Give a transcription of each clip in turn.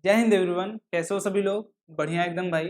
जय हिंद एवरीवन। कैसे हो सभी लोग? बढ़िया एकदम भाई।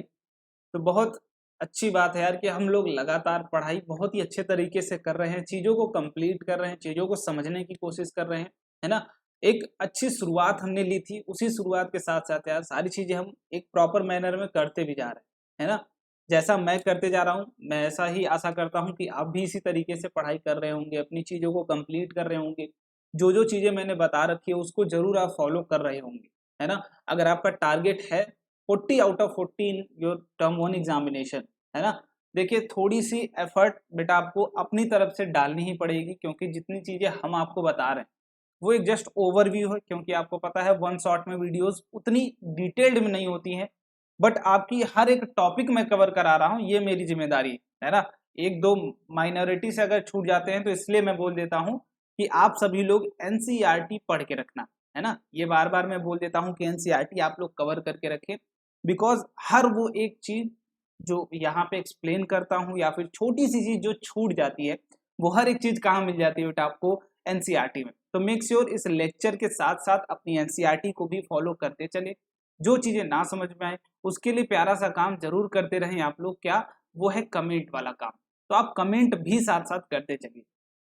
तो बहुत अच्छी बात है यार कि हम लोग लगातार पढ़ाई बहुत ही अच्छे तरीके से कर रहे हैं, चीज़ों को कंप्लीट कर रहे हैं, चीज़ों को समझने की कोशिश कर रहे हैं, है ना। एक अच्छी शुरुआत हमने ली थी, उसी शुरुआत के साथ साथ यार सारी चीज़ें हम एक प्रॉपर मैनर में करते भी जा रहे हैं, है ना। जैसा मैं करते जा रहा हूँ, मैं ऐसा ही आशा करता हूँ कि आप भी इसी तरीके से पढ़ाई कर रहे होंगे, अपनी चीज़ों को कंप्लीट कर रहे होंगे। जो चीज़ें मैंने बता रखी है उसको ज़रूर आप फॉलो कर रहे होंगे, है ना। अगर आपका टारगेट है 40 out of 40 in your term 1 examination, है ना। देखिए, थोड़ी सी एफर्ट बेटा आपको अपनी तरफ से डालनी ही पड़ेगी, क्योंकि जितनी चीज़ें हम आपको बता रहे हैं वो एक जस्ट ओवरव्यू है, क्योंकि आपको पता है वन शॉट में वीडियोस उतनी डिटेल्ड में नहीं होती हैं। बट आपकी हर एक टॉपिक मैं कवर करा रहा हूँ, ये मेरी जिम्मेदारी है ना। एक दो माइनॉरिटी से अगर छूट जाते हैं तो इसलिए मैं बोल देता हूँ कि आप सभी लोग एनसीईआरटी पढ़ के रखना, है ना। ये बार बार मैं बोल देता हूँ कि एनसीईआरटी आप लोग कवर करके रखें, बिकॉज हर वो एक चीज जो यहाँ पे एक्सप्लेन करता हूँ या फिर छोटी सी चीज जो छूट जाती है, वो हर एक चीज कहाँ मिल जाती है बेटा? आपको एनसीईआरटी में। तो मेक श्योर इस लेक्चर के साथ साथ अपनी एनसीईआरटी को भी फॉलो करते चले। जो चीजें ना समझ में आए उसके लिए प्यारा सा काम जरूर करते रहें आप लोग, क्या? वो है कमेंट वाला काम। तो आप कमेंट भी साथ साथ करते चलिए।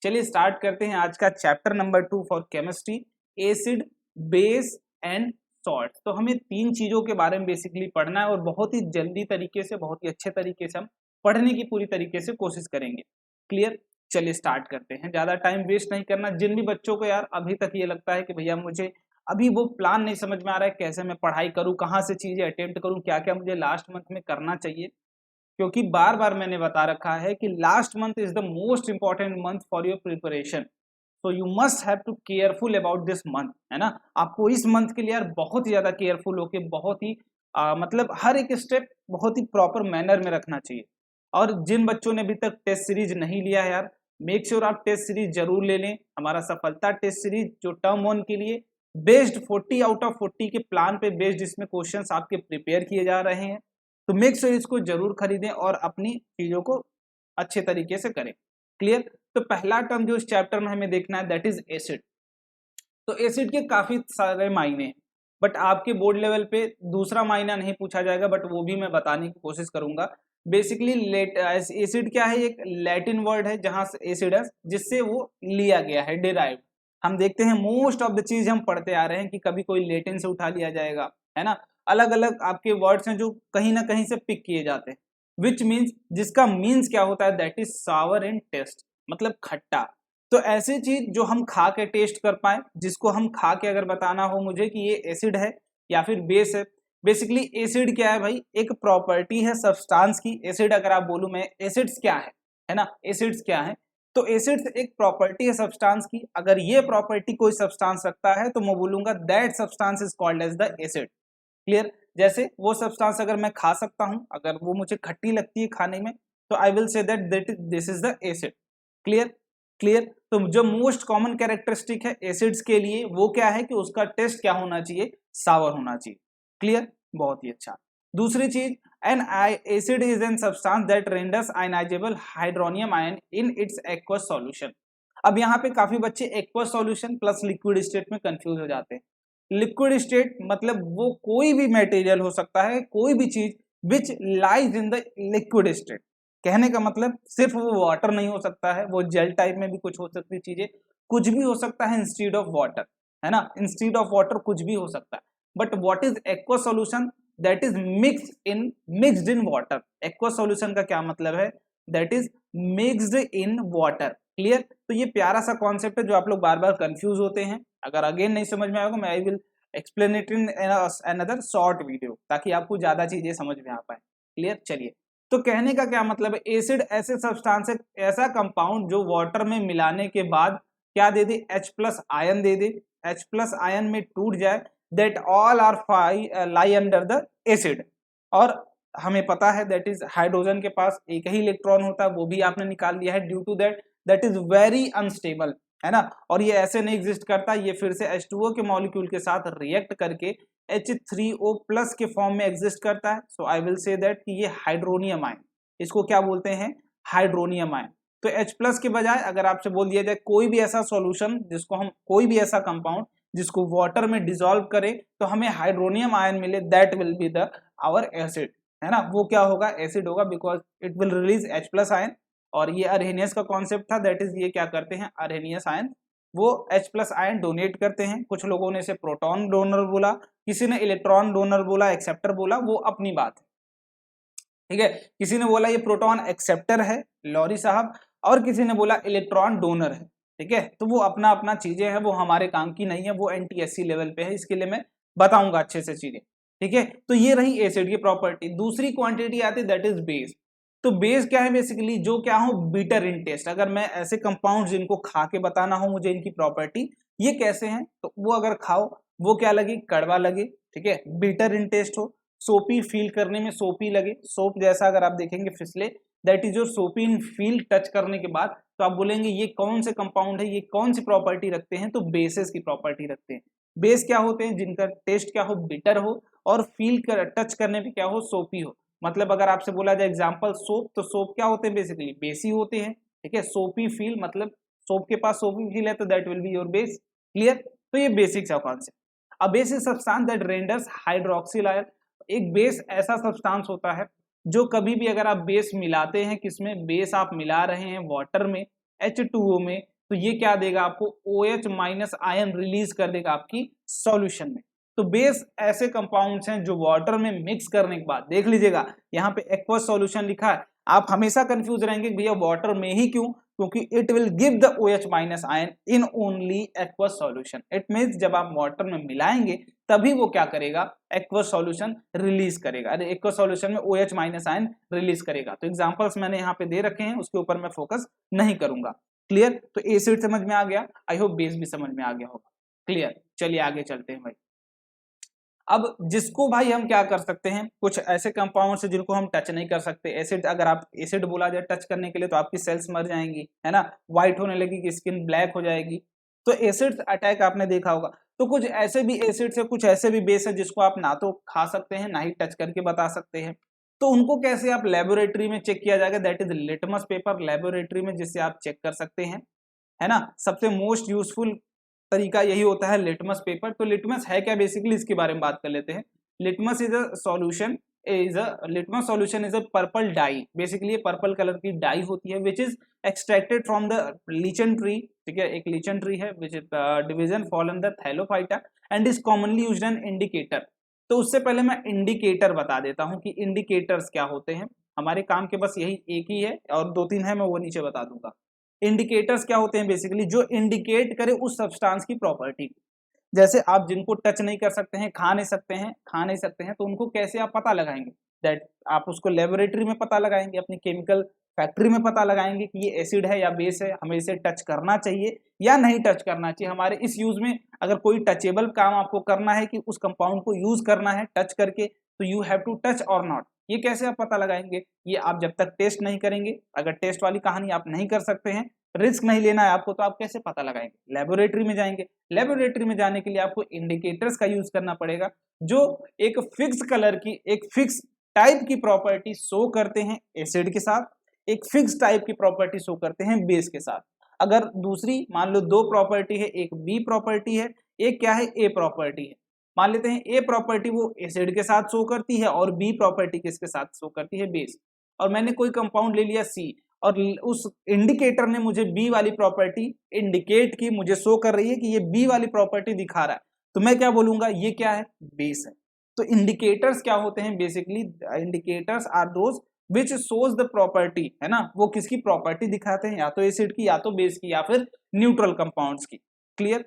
चलिए स्टार्ट करते हैं आज का chapter number 2 for chemistry, acid, base and salt. तो हमें तीन चीजों के बारे में बेसिकली पढ़ना है और बहुत ही जल्दी तरीके से, बहुत ही अच्छे तरीके से हम पढ़ने की पूरी तरीके से कोशिश करेंगे। क्लियर? चलिए स्टार्ट करते हैं, ज्यादा टाइम वेस्ट नहीं करना। जिन भी बच्चों को यार अभी तक ये लगता है कि भैया मुझे अभी वो प्लान नहीं समझ में आ रहा है, कैसे मैं पढ़ाई करूं, कहाँ से चीजें अटेम्प्ट करूं, क्या क्या मुझे लास्ट मंथ में करना चाहिए, क्योंकि बार बार मैंने बता रखा है कि last month is the most important month for your preparation. तो you must have to careful about this month, है ना। आपको इस मंथ के लिए यार बहुत ही ज्यादा केयरफुल होके, बहुत ही मतलब हर एक स्टेप बहुत ही प्रॉपर मैनर में रखना चाहिए। और जिन बच्चों ने अभी तक टेस्ट सीरीज नहीं लिया है यार, मेक श्योर आप टेस्ट सीरीज जरूर ले लें। हमारा सफलता टेस्ट सीरीज जो टर्म 1 के लिए बेस्ड 40 आउट ऑफ 40 के प्लान पे बेस्ड इसमें क्वेश्चंस आपके प्रिपेयर किए जा रहे हैं। तो मेक श्योर इसको जरूर खरीदें और अपनी चीजों को अच्छे तरीके से करें। क्लियर? तो पहला टर्म जो इस चैप्टर में हमें देखना है दैट इज एसिड। तो एसिड के काफी सारे मायने हैं, बट आपके बोर्ड लेवल पे दूसरा मायना नहीं पूछा जाएगा, बट वो भी मैं बताने की कोशिश करूंगा। बेसिकली एसिड क्या है? एक लैटिन वर्ड है जहां से एसिडस, जिससे वो लिया गया है, डिराइव्ड। हम देखते हैं मोस्ट ऑफ द चीज हम पढ़ते आ रहे हैं कि कभी कोई लैटिन से उठा लिया जाएगा, है ना। अलग अलग आपके वर्ड्स हैं जो कहीं ना कहीं से पिक किए जाते हैं, विच मीन्स, जिसका मीन्स क्या होता है? That is sour in taste, मतलब खट्टा। तो ऐसी चीज जो हम खा के टेस्ट कर पाए, जिसको हम खा के अगर बताना हो मुझे कि ये एसिड है या फिर बेस है। बेसिकली एसिड क्या है भाई? एक प्रॉपर्टी है सब्सटेंस की। एसिड अगर आप बोलूं मैं, एसिड्स क्या है ना, एसिड्स क्या है? तो एसिड्स एक प्रॉपर्टी है सब्सटेंस की। अगर ये प्रॉपर्टी कोई सब्सटेंस रखता है तो मैं बोलूंगा that substance is called as the acid. Clear? जैसे वो सब्सटेंस अगर मैं खा सकता हूं, अगर वो मुझे खट्टी लगती है खाने में, तो I will say that this is the acid. Clear? Clear? तो जो मोस्ट कॉमन कैरेक्टरिस्टिक है एसिड्स के लिए वो क्या है कि उसका टेस्ट क्या होना चाहिए? सावर होना चाहिए। क्लियर? बहुत ही अच्छा। दूसरी चीज, an acid is an substance that renders ionisable hydronium ion in its aqueous solution. अब यहाँ पे काफी बच्चे aqueous solution plus liquid state में कंफ्यूज हो जाते हैं। लिक्विड स्टेट मतलब वो कोई भी मटेरियल हो सकता है, कोई भी चीज which lies in the liquid state. कहने का मतलब सिर्फ वो वाटर नहीं हो सकता है, वो जेल टाइप में भी कुछ हो सकती है चीजें, कुछ भी हो सकता है इंस्टीड ऑफ वाटर, है ना। इंस्टीड ऑफ वाटर कुछ भी हो सकता है। But what is aqua solution? That is mixed in water. Aqua solution का क्या मतलब है? That is mixed in water. Clear? तो ये प्यारा सा कॉन्सेप्ट है जो आप लोग बार बार कंफ्यूज होते हैं। अगर अगेन नहीं समझ में आएगा, मैं I will explain it in another short video, ताकि आपको ज्यादा चीजें समझ में आ पाए। क्लियर? चलिए, तो कहने का क्या मतलब है? एसिड ऐसे सब्सटेंस है, ऐसा कंपाउंड जो वाटर में मिलाने के बाद क्या दे दे? H प्लस आयन दे दे। H प्लस आयन में टूट जाए, that all are lie under the acid. और हमें पता है दैट इज हाइड्रोजन के पास एक ही इलेक्ट्रॉन होता है, वो भी आपने निकाल लिया है। Due to that that is very unstable, है ना। और ये ऐसे नहीं एग्जिस्ट करता, ये फिर से H2O के मॉलिक्यूल के साथ रिएक्ट करके H3O प्लस के फॉर्म में एग्जिस्ट करता है। सो आई विल से दैट कि ये हाइड्रोनियम आयन, इसको क्या बोलते हैं? Hydronium ion. तो H प्लस के बजाय अगर आपसे बोल दिया जाए कोई भी ऐसा सॉल्यूशन जिसको हम, कोई भी ऐसा कंपाउंड जिसको वाटर में डिसॉल्व करें तो हमें हाइड्रोनियम आयन मिले, that will be the our acid, है ना। वो क्या होगा, एसिड होगा, because it will release H+ ion. और ये अरहेनियस का कॉन्सेप्ट था, दैट इज ये क्या करते हैं, अरहेनियस आयन वो H+ आयन डोनेट करते हैं। कुछ लोगों ने इसे प्रोटॉन डोनर बोला, किसी ने इलेक्ट्रॉन डोनर बोला, एक्सेप्टर बोला, वो अपनी बात है, ठीक है। किसी ने बोला ये प्रोटॉन एक्सेप्टर है, लॉरी साहब, और किसी ने बोला इलेक्ट्रॉन डोनर है, ठीक है। तो वो अपना अपना चीजें हैं, वो हमारे काम की नहीं है, वो NTSC लेवल पे है, इसके लिए मैं बताऊंगा अच्छे से चीजें, ठीक है। तो ये रही एसिड की प्रॉपर्टी। दूसरी क्वांटिटी आती है दैट इज बेस। तो बेस क्या है, बेसिकली जो क्या हो, बिटर इन टेस्ट। अगर मैं ऐसे कंपाउंड जिनको खा के बताना हो मुझे इनकी प्रॉपर्टी ये कैसे हैं, तो वो अगर खाओ वो क्या लगे, कड़वा लगे, ठीक है, बिटर इन टेस्ट हो, सोपी फील करने में सोपी लगे, सोप जैसा अगर आप देखेंगे फिसले, दैट इज योर सोपी इन फील, टच करने के बाद तो आप बोलेंगे ये कौन से कंपाउंड है, ये कौन सी प्रॉपर्टी रखते हैं, तो बेसेस की प्रॉपर्टी रखते हैं। बेस क्या होते हैं, जिनका टेस्ट क्या हो, बिटर हो, और फील कर टच करने पे क्या हो, सोपी हो। मतलब अगर आपसे बोला जाए एग्जांपल सोप, तो सोप क्या होते हैं, बेसिकली बेसी होते हैं, ठीक है। सोपी फील मतलब सोप के पास सोपी फील है तो that will be your base, clear. तो ये बेसिक्स है concept. A base is substance that renders hydroxyl ion. एक बेस ऐसा सब्सटेंस होता है जो कभी भी अगर आप बेस मिलाते हैं, किसमें, बेस आप मिला रहे हैं वाटर में, H2O में, तो ये क्या देगा आपको, OH- आयन रिलीज कर देगा आपकी सॉल्यूशन में। तो बेस ऐसे कंपाउंड्स हैं जो वाटर में मिक्स करने के बाद, देख लीजिएगा यहाँ पे एक्वस सॉल्यूशन लिखा है, आप हमेशा कंफ्यूज रहेंगे भैया वाटर में ही क्यों, क्योंकि it will give the OH- ion in only aqueous solution. It means जब आप वाटर में मिलाएंगे तभी वो क्या करेगा, एक्वस सॉल्यूशन रिलीज करेगा। अरे एक्वस सॉल्यूशन में OH- आयन रिलीज करेगा। तो एग्जांपल्स मैंने यहाँ पे दे रखे हैं, उसके ऊपर मैं फोकस नहीं करूंगा, क्लियर। तो एसिड समझ में आ गया, आई होप बेस भी समझ में आ गया होगा, क्लियर। चलिए आगे चलते हैं भाई। अब जिसको भाई हम क्या कर सकते हैं, कुछ ऐसे कंपाउंड्स हैं जिनको हम टच नहीं कर सकते। एसिड, अगर आप एसिड बोला जाए टच करने के लिए तो आपकी सेल्स मर जाएंगी, है ना, व्हाइट होने लगेगी, स्किन ब्लैक हो जाएगी। तो एसिड अटैक आपने देखा होगा। तो कुछ ऐसे भी एसिड्स है, कुछ ऐसे भी बेस है जिसको आप ना तो खा सकते हैं ना ही टच करके बता सकते हैं। तो उनको कैसे आप लेबोरेटरी में चेक किया जाएगा, that is litmus paper, laboratory में जिससे आप चेक कर सकते हैं, है ना। सबसे मोस्ट यूजफुल तरीका यही होता है लिटमस पेपर। तो लिटमस है क्या, बेसिकली इसके बारे में बात कर लेते हैं। Litmus is a solution, litmus solution is a purple dye. Basically ये पर्पल कलर की डाई होती है which is extracted from the lichen tree, ठीक है, एक लीचन ट्री है which is division fall in the thallophyta and is commonly used an indicator. तो उससे पहले मैं इंडिकेटर बता देता हूं कि इंडिकेटर्स क्या होते हैं। हमारे काम के बस यही एक ही है, और दो तीन है, मैं वो नीचे बता दूंगा। इंडिकेटर्स क्या होते हैं, बेसिकली जो इंडिकेट करे उस सब्सटेंस की प्रॉपर्टी। जैसे आप जिनको टच नहीं कर सकते हैं, खा नहीं सकते हैं, तो उनको कैसे आप पता लगाएंगे, दैट आप उसको लेबोरेटरी में पता लगाएंगे, अपनी केमिकल फैक्ट्री में पता लगाएंगे कि ये एसिड है या बेस है, हमें इसे टच करना चाहिए या नहीं टच करना चाहिए। हमारे इस यूज में अगर कोई टचेबल काम आपको करना है कि उस कंपाउंड को यूज करना है टच करके, तो यू हैव टू टच और नॉट। ये कैसे आप पता लगाएंगे, ये आप जब तक टेस्ट नहीं करेंगे, अगर टेस्ट वाली कहानी आप नहीं कर सकते हैं, रिस्क नहीं लेना है आपको, तो आप कैसे पता लगाएंगे, लेबोरेटरी में जाएंगे। लेबोरेटरी में जाने के लिए आपको इंडिकेटर्स का यूज करना पड़ेगा, जो एक फिक्स कलर की, एक फिक्स टाइप की प्रॉपर्टी शो करते हैं एसिड के साथ, एक फिक्स टाइप की प्रॉपर्टी शो करते हैं बेस के साथ। अगर दूसरी मान लो दो प्रॉपर्टी है, एक बी प्रॉपर्टी है, एक क्या है, ए प्रॉपर्टी है। मान लेते हैं ए प्रॉपर्टी वो एसिड के साथ शो करती है और बी प्रॉपर्टी किसके साथ शो करती है, बेस। और मैंने कोई कंपाउंड ले लिया सी, और उस इंडिकेटर ने मुझे बी वाली प्रॉपर्टी इंडिकेट की, मुझे शो कर रही है कि ये बी वाली प्रॉपर्टी दिखा रहा है, तो मैं क्या बोलूंगा, ये क्या है, बेस है। तो इंडिकेटर्स क्या होते हैं, basically indicators are those which shows the property, है ना, वो किसकी प्रॉपर्टी दिखाते हैं, या तो एसिड की, या तो बेस की, या फिर न्यूट्रल कंपाउंड्स की, क्लियर,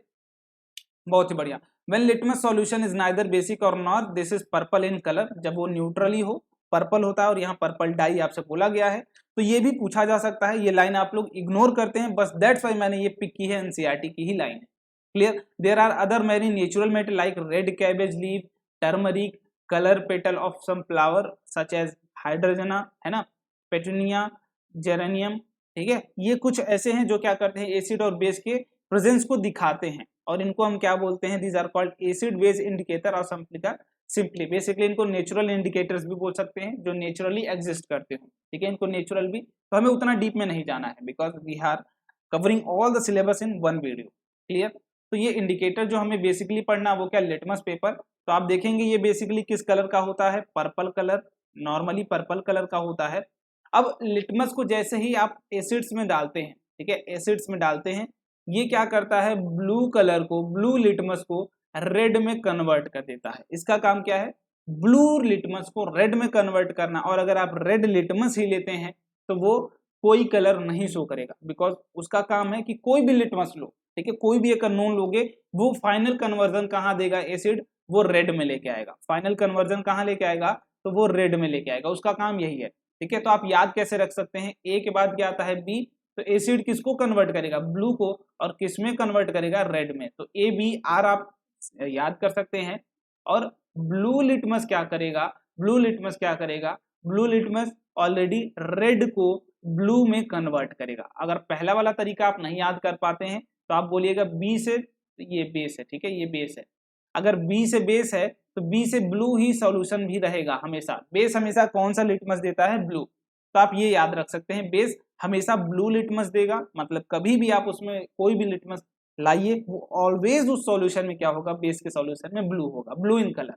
बहुत ही बढ़िया। When litmus solution is neither basic or not, this is purple in colour, जब वो न्यूट्रली हो, पर्पल होता है, और यहाँ पर्पल डाई आपसे बोला गया है। तो ये भी पूछा जा सकता है, ये लाइन आप लोग इग्नोर करते हैं, बस दैट्स वाई मैंने ये पिक की है, एनसीईआरटी की ही लाइन है, clear. There are other many natural metal like red cabbage leaf, turmeric, colour petal of some flower such as hydrangea, है ना, पेटूनिया, जेरेनियम, ठीक है। ये कुछ ऐसे हैं जो क्या करते हैं, एसिड और बेस के प्रेजेंस को दिखाते हैं, और इनको हम क्या बोलते हैं, these are called acid base indicator और सिंपली बेसिकली इनको नेचुरल इंडिकेटर्स भी बोल सकते हैं, जो नेचुरली एग्जिस्ट करते हो, ठीक है, इनको नेचुरल भी। तो हमें उतना डीप में नहीं जाना है, because we are covering all the syllabus in one video, clear. तो ये इंडिकेटर जो हमें बेसिकली पढ़ना वो क्या, लिटमस पेपर। तो आप देखेंगे ये बेसिकली किस कलर का होता है, purple colour, normally purple colour का होता है। अब लिटमस को जैसे ही आप एसिड्स में डालते हैं, ठीक है, एसिड्स में डालते हैं, ये क्या करता है, ब्लू कलर को, ब्लू लिटमस को रेड में कन्वर्ट कर देता है। इसका काम क्या है, ब्लू लिटमस को रेड में कन्वर्ट करना। और अगर आप रेड लिटमस ही लेते हैं तो वो कोई कलर नहीं शो करेगा, बिकॉज उसका काम है कि कोई भी लिटमस लो, ठीक है, कोई भी एक अननोन लोगे, वो फाइनल कन्वर्जन कहाँ देगा, एसिड, वो रेड में लेके आएगा। फाइनल कन्वर्जन कहाँ लेके आएगा, तो वो रेड में लेके आएगा, उसका काम यही है, ठीक है। तो आप याद कैसे रख सकते हैं, ए के बाद क्या आता है, बी, तो एसिड किसको कन्वर्ट करेगा, ब्लू को, और किस में कन्वर्ट करेगा, रेड में। तो ए बी आर आप याद कर सकते हैं। और ब्लू लिटमस क्या करेगा, ब्लू लिटमस क्या करेगा, ब्लू लिटमस ऑलरेडी रेड को ब्लू में कन्वर्ट करेगा। अगर पहला वाला तरीका आप नहीं याद कर पाते हैं तो आप बोलिएगा बी से, ये बेस है, ठीक है, ये बेस है। अगर बी से बेस है तो बी से ब्लू ही सॉल्यूशन भी रहेगा हमेशा। बेस हमेशा कौन सा लिटमस देता है, ब्लू। तो आप ये याद रख सकते हैं, बेस हमेशा ब्लू लिटमस देगा, मतलब कभी भी आप उसमें कोई भी लिटमस लाइए, वो ऑलवेज उस सॉल्यूशन में क्या होगा, बेस के सॉल्यूशन में ब्लू होगा, ब्लू इन कलर।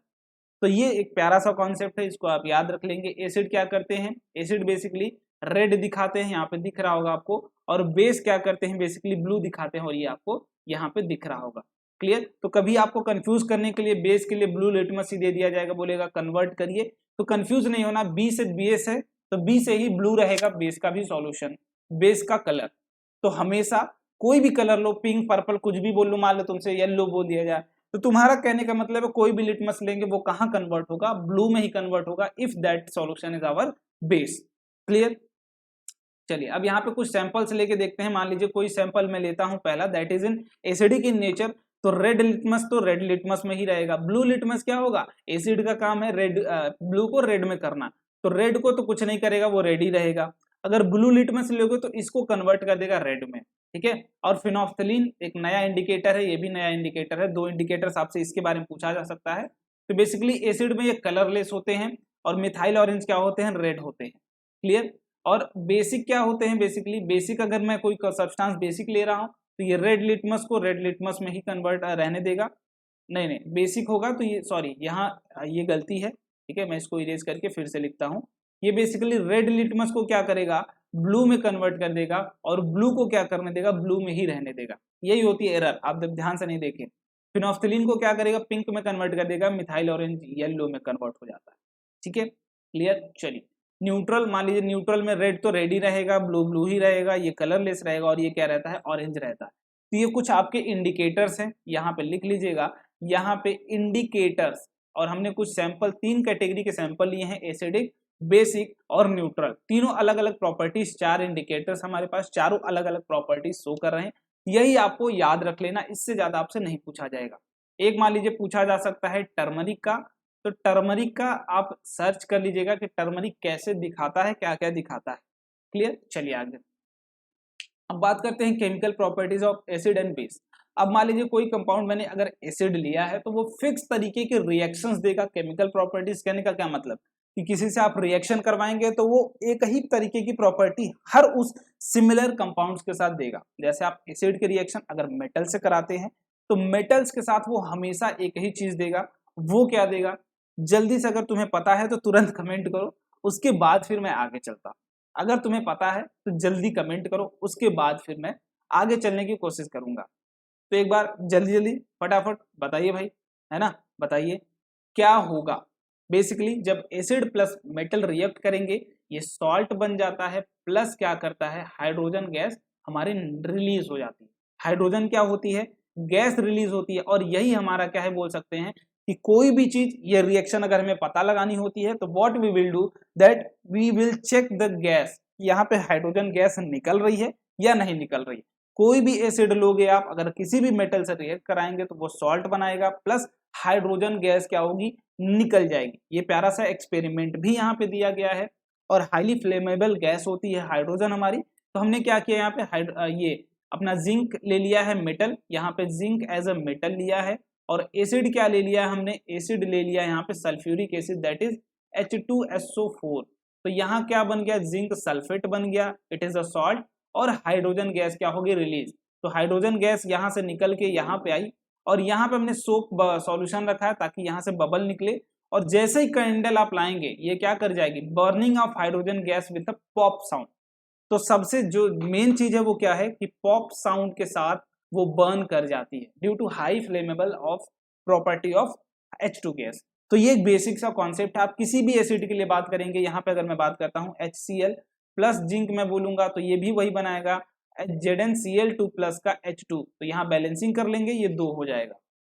तो ये एक प्यारा सा कॉन्सेप्ट है, इसको आप याद रख लेंगे। एसिड क्या करते हैं, एसिड बेसिकली रेड दिखाते हैं, यहाँ पे दिख रहा होगा आपको, और बेस क्या करते हैं, बेसिकली ब्लू दिखाते हैं, और ये आपको यहाँ पे दिख रहा होगा। क्लियर। तो कभी आपको कंफ्यूज करने के लिए बेस के लिए ब्लू लिटमस ही दे दिया जाएगा, बोलेगा कन्वर्ट करिए, तो कंफ्यूज नहीं होना, बी से बेस है तो बी से ही ब्लू रहेगा बेस का भी सॉल्यूशन, बेस का कलर। तो हमेशा कोई भी कलर लो, पिंक पर्पल कुछ भी बोल लो, मान लो तुमसे येलो बोल दिया जाए, तो तुम्हारा कहने का मतलब है कोई भी लिटमस लेंगे वो कहाँ कन्वर्ट होगा, ब्लू में ही कन्वर्ट होगा, if that solution is our base. Clear. चलिए अब यहाँ पे कुछ सैंपल्स लेके देखते हैं। मान लीजिए कोई सैंपल मैं लेता हूँ पहला, that is in acidic in nature, तो रेड लिटमस तो रेड लिटमस में ही रहेगा। ब्लू लिटमस क्या होगा, एसिड का काम है रेड, ब्लू को रेड में करना, तो रेड को तो कुछ नहीं करेगा, वो रेड ही रहेगा। अगर ब्लू लिटमस लोगे तो इसको कन्वर्ट कर देगा रेड में, ठीक है। और फिनोफ्थलीन एक नया इंडिकेटर है, ये भी नया इंडिकेटर है, दो इंडिकेटर्स आपसे इसके बारे में पूछा जा सकता है। तो बेसिकली एसिड में ये कलरलेस होते हैं, और मिथाइल ऑरेंज क्या होते हैं, रेड होते हैं। क्लियर। और बेसिक क्या होते हैं, बेसिकली बेसिक अगर मैं कोई सब्सटेंस बेसिक ले रहा हूँ तो ये रेड लिटमस को रेड लिटमस में ही कन्वर्ट रहने देगा। नहीं बेसिक होगा तो ये, सॉरी यहाँ ये गलती है, ठीक है, मैं इसको इरेज करके फिर से लिखता हूँ। ये बेसिकली रेड लिटमस को क्या करेगा, ब्लू में कन्वर्ट कर देगा, और ब्लू को क्या करने देगा, ब्लू में ही रहने देगा। यही होती है एरर, आप जब ध्यान से नहीं देखें। फिनोफ्थलीन को क्या करेगा, पिंक में कन्वर्ट कर देगा, मिथाइल ऑरेंज येलो में कन्वर्ट हो जाता है, ठीक है। क्लियर। चलिए न्यूट्रल, मान लीजिए न्यूट्रल में रेड तो रेड ही रहेगा, ब्लू ब्लू ही रहेगा, ये कलरलेस रहेगा, और ये क्या रहता है, ऑरेंज रहता है। तो ये कुछ आपके इंडिकेटर्स हैं, यहाँ पे लिख लीजिएगा, यहाँ पे इंडिकेटर्स। और हमने कुछ सैंपल, 3 कैटेगरी के सैंपल लिए हैं, एसिडिक, बेसिक और न्यूट्रल, तीनों अलग अलग प्रॉपर्टीज, 4 इंडिकेटर्स हमारे पास, चारों अलग अलग प्रॉपर्टीज शो कर रहे हैं। यही आपको याद रख लेना, इससे ज्यादा आपसे नहीं पूछा जाएगा। एक मान लीजिए पूछा जा सकता है टर्मरिक का, तो टर्मरिक का आप सर्च कर लीजिएगा कि टर्मरिक कैसे दिखाता है, क्या क्या दिखाता है। क्लियर। चलिए आगे अब बात करते हैं chemical properties of acid and base. अब मान लीजिए कोई कंपाउंड मैंने अगर एसिड लिया है तो वो फिक्स तरीके के रिएक्शंस देगा। केमिकल प्रॉपर्टीज कहने का क्या मतलब कि किसी से आप रिएक्शन करवाएंगे तो वो एक ही तरीके की प्रॉपर्टी हर उस सिमिलर कंपाउंड्स के साथ देगा। जैसे आप एसिड के रिएक्शन अगर मेटल से कराते हैं तो मेटल्स के साथ वो हमेशा एक ही चीज देगा। वो क्या देगा, जल्दी से अगर तुम्हें पता है तो तुरंत कमेंट करो, उसके बाद फिर मैं आगे चलता। अगर तुम्हें पता है तो जल्दी कमेंट करो, उसके बाद फिर मैं आगे चलने की कोशिश करूंगा। तो एक बार जल्दी जल्दी फटाफट बताइए भाई, है ना, बताइए क्या होगा। बेसिकली जब एसिड प्लस मेटल रिएक्ट करेंगे ये सॉल्ट बन जाता है, प्लस क्या करता है, हाइड्रोजन गैस हमारी रिलीज हो जाती है। हाइड्रोजन क्या होती है, गैस रिलीज होती है। और यही हमारा क्या है, बोल सकते हैं कि कोई भी चीज, ये रिएक्शन अगर हमें पता लगानी होती है तो what we will do that we will check the gas, यहाँ पे हाइड्रोजन गैस निकल रही है या नहीं निकल रही है। कोई भी एसिड लोगे आप, अगर किसी भी मेटल से रिएक्ट कराएंगे तो वो सॉल्ट बनाएगा, प्लस हाइड्रोजन गैस क्या होगी, निकल जाएगी। ये प्यारा सा एक्सपेरिमेंट भी यहाँ पे दिया गया है। और हाईली फ्लेमेबल गैस होती है हाइड्रोजन हमारी। तो हमने क्या किया, यहाँ पे ये अपना जिंक ले लिया है मेटल, यहाँ पे जिंक एज अ मेटल लिया है। और एसिड क्या ले लिया है हमने, एसिड ले लिया यहाँ पे sulphuric acid, that is H2SO4। तो यहाँ क्या बन गया, जिंक सल्फेट बन गया, इट इज अ सॉल्ट, और हाइड्रोजन गैस क्या होगी, रिलीज। तो हाइड्रोजन गैस यहाँ से निकल के यहाँ पे आई और यहाँ पे हमने सोप सॉल्यूशन रखा है ताकि यहाँ से बबल निकले, और जैसे ही कैंडल आप लाएंगे ये क्या कर जाएगी, burning of hydrogen gas with a pop sound. तो सबसे जो मेन चीज है वो क्या है कि पॉप साउंड के साथ वो बर्न कर जाती है due to high flammable of property of H2 gas. तो ये एक बेसिक सा कॉन्सेप्ट है। आप किसी भी एसिड के लिए बात करेंगे, यहाँ पे अगर मैं बात करता हूँ HCl प्लस जिंक मैं बोलूंगा तो ये भी वही बनाएगा ZnCl2 प्लस का H2, तो यहाँ बैलेंसिंग कर लेंगे, ये 2 हो जाएगा।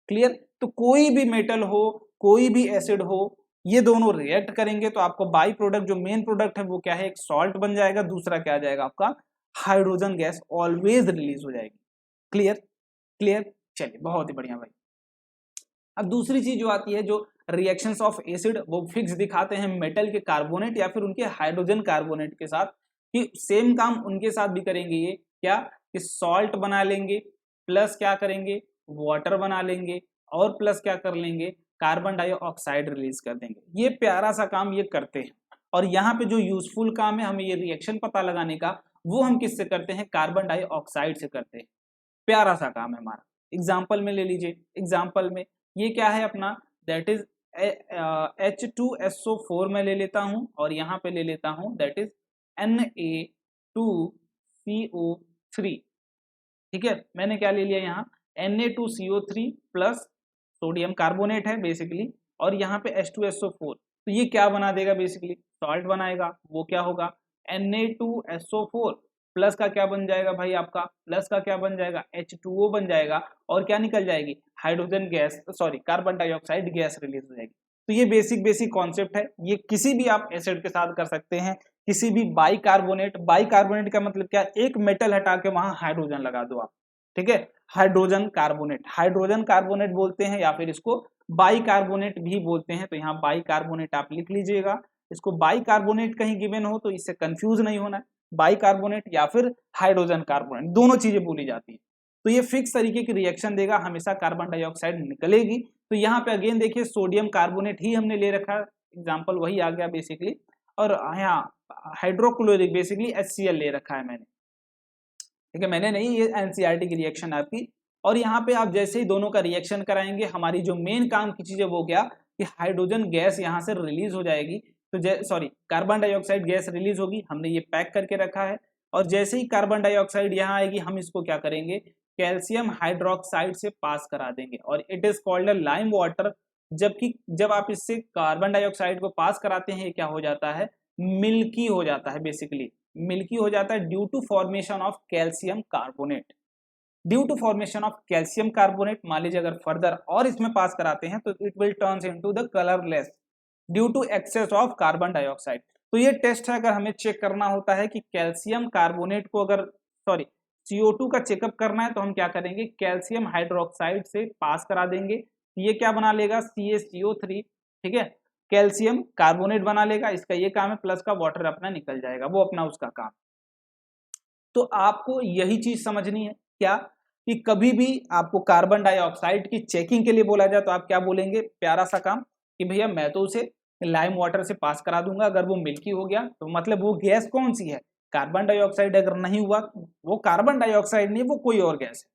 क्लियर। तो कोई भी मेटल हो, कोई भी एसिड हो, ये दोनों रिएक्ट करेंगे तो आपको बाई प्रोडक्ट जो मेन प्रोडक्ट है वो क्या है, एक सॉल्ट बन जाएगा, दूसरा क्या आ जाएगा आपका हाइड्रोजन गैस ऑलवेज रिलीज हो जाएगी। क्लियर क्लियर, चलिए बहुत ही बढ़िया भाई। अब दूसरी चीज जो आती है, जो रिएक्शंस ऑफ एसिड वो फिक्स दिखाते हैं मेटल के कार्बोनेट या फिर उनके हाइड्रोजन कार्बोनेट के साथ, कि सेम काम उनके साथ भी करेंगे। ये क्या कि सॉल्ट बना लेंगे प्लस क्या करेंगे, वाटर बना लेंगे, और प्लस क्या कर लेंगे, कार्बन डाइऑक्साइड रिलीज कर देंगे। ये प्यारा सा काम ये करते हैं। और यहाँ पे जो यूजफुल काम है हमें ये रिएक्शन पता लगाने का, वो हम किससे करते हैं, कार्बन डाइऑक्साइड से करते हैं। प्यारा सा काम है हमारा। एग्जाम्पल में ले लीजिए, एग्जाम्पल में ये क्या है अपना, दैट इज H2SO4 में ले लेता हूं, और यहाँ पे ले लेता हूं दैट इज Na2CO3। ठीक है, मैंने क्या ले लिया यहाँ, Na2CO3 प्लस सोडियम कार्बोनेट है बेसिकली, और यहाँ पे H2SO4, तो ये क्या बना देगा, बेसिकली सॉल्ट बनाएगा। वो क्या होगा, Na2SO4 प्लस का क्या बन जाएगा भाई आपका, प्लस का क्या बन जाएगा, H2O बन जाएगा, और क्या निकल जाएगी, hydrogen gas, sorry carbon dioxide gas release हो जाएगी। तो ये बेसिक कॉन्सेप्ट है। ये किसी भी आप एसिड के साथ कर सकते हैं, किसी भी बाइकार्बोनेट। बाइकार्बोनेट का मतलब क्या, एक मेटल हटा के वहां हाइड्रोजन लगा दो आप। ठीक है, हाइड्रोजन कार्बोनेट बोलते हैं, या फिर इसको बाइकार्बोनेट भी बोलते हैं। तो यहाँ बाइकार्बोनेट आप लिख लीजिएगा। इसको बाइकार्बोनेट कहीं गिवन हो तो इससे कंफ्यूज नहीं होना है, बाइकार्बोनेट या फिर हाइड्रोजन कार्बोनेट, दोनों चीजें बोली जाती है। तो ये फिक्स तरीके की रिएक्शन देगा, हमेशा कार्बन डाइऑक्साइड निकलेगी। तो यहाँ पे अगेन देखिए सोडियम कार्बोनेट ही हमने ले रखा, एग्जाम्पल वही आ गया बेसिकली, और यहाँ हाइड्रोक्लोरिक बेसिकली HCl ले रखा है मैंने। ठीक है, मैंने नहीं, ये NCERT की रिएक्शन आपकी। और यहाँ पे आप जैसे ही दोनों का रिएक्शन कराएंगे, हमारी जो मेन काम की चीज है वो क्या, कि हाइड्रोजन गैस यहाँ से रिलीज हो जाएगी। तो sorry carbon dioxide gas release होगी, हमने ये पैक करके रखा है। और जैसे ही कार्बन डाइऑक्साइड यहाँ आएगी, हम इसको क्या करेंगे, कैल्शियम हाइड्रोक्साइड से पास करा देंगे, और it is called lime water. जबकि जब आप इससे कार्बन डाइऑक्साइड को पास कराते हैं, क्या हो जाता है, मिल्की हो जाता है, बेसिकली मिल्की हो जाता है due to formation of calcium carbonate. Due to formation of calcium carbonate, मान लीजिए अगर फर्दर और इसमें पास कराते हैं तो it will turns into the colourless due to excess of carbon dioxide. तो ये टेस्ट है, अगर हमें चेक करना होता है कि कैल्शियम कार्बोनेट को अगर सॉरी CO2 का चेकअप करना है, तो हम क्या करेंगे, कैल्शियम हाइड्रोक्साइड से पास करा देंगे। ये क्या बना लेगा, CaCO3। ठीक है, कैल्शियम कार्बोनेट बना लेगा, इसका ये काम है, प्लस का वाटर अपना निकल जाएगा, वो अपना उसका काम। तो आपको यही चीज समझनी है क्या, कि कभी भी आपको कार्बन डाइऑक्साइड की चेकिंग के लिए बोला जाए तो आप क्या बोलेंगे, प्यारा सा काम, कि भैया मैं तो उसे लाइम वाटर से पास करा दूंगा, अगर वो मिल्की हो गया तो मतलब वो गैस कौन सी है, कार्बन डाइऑक्साइड। अगर नहीं हुआ वो कार्बन डाइऑक्साइड नहीं, वो कोई और गैस है।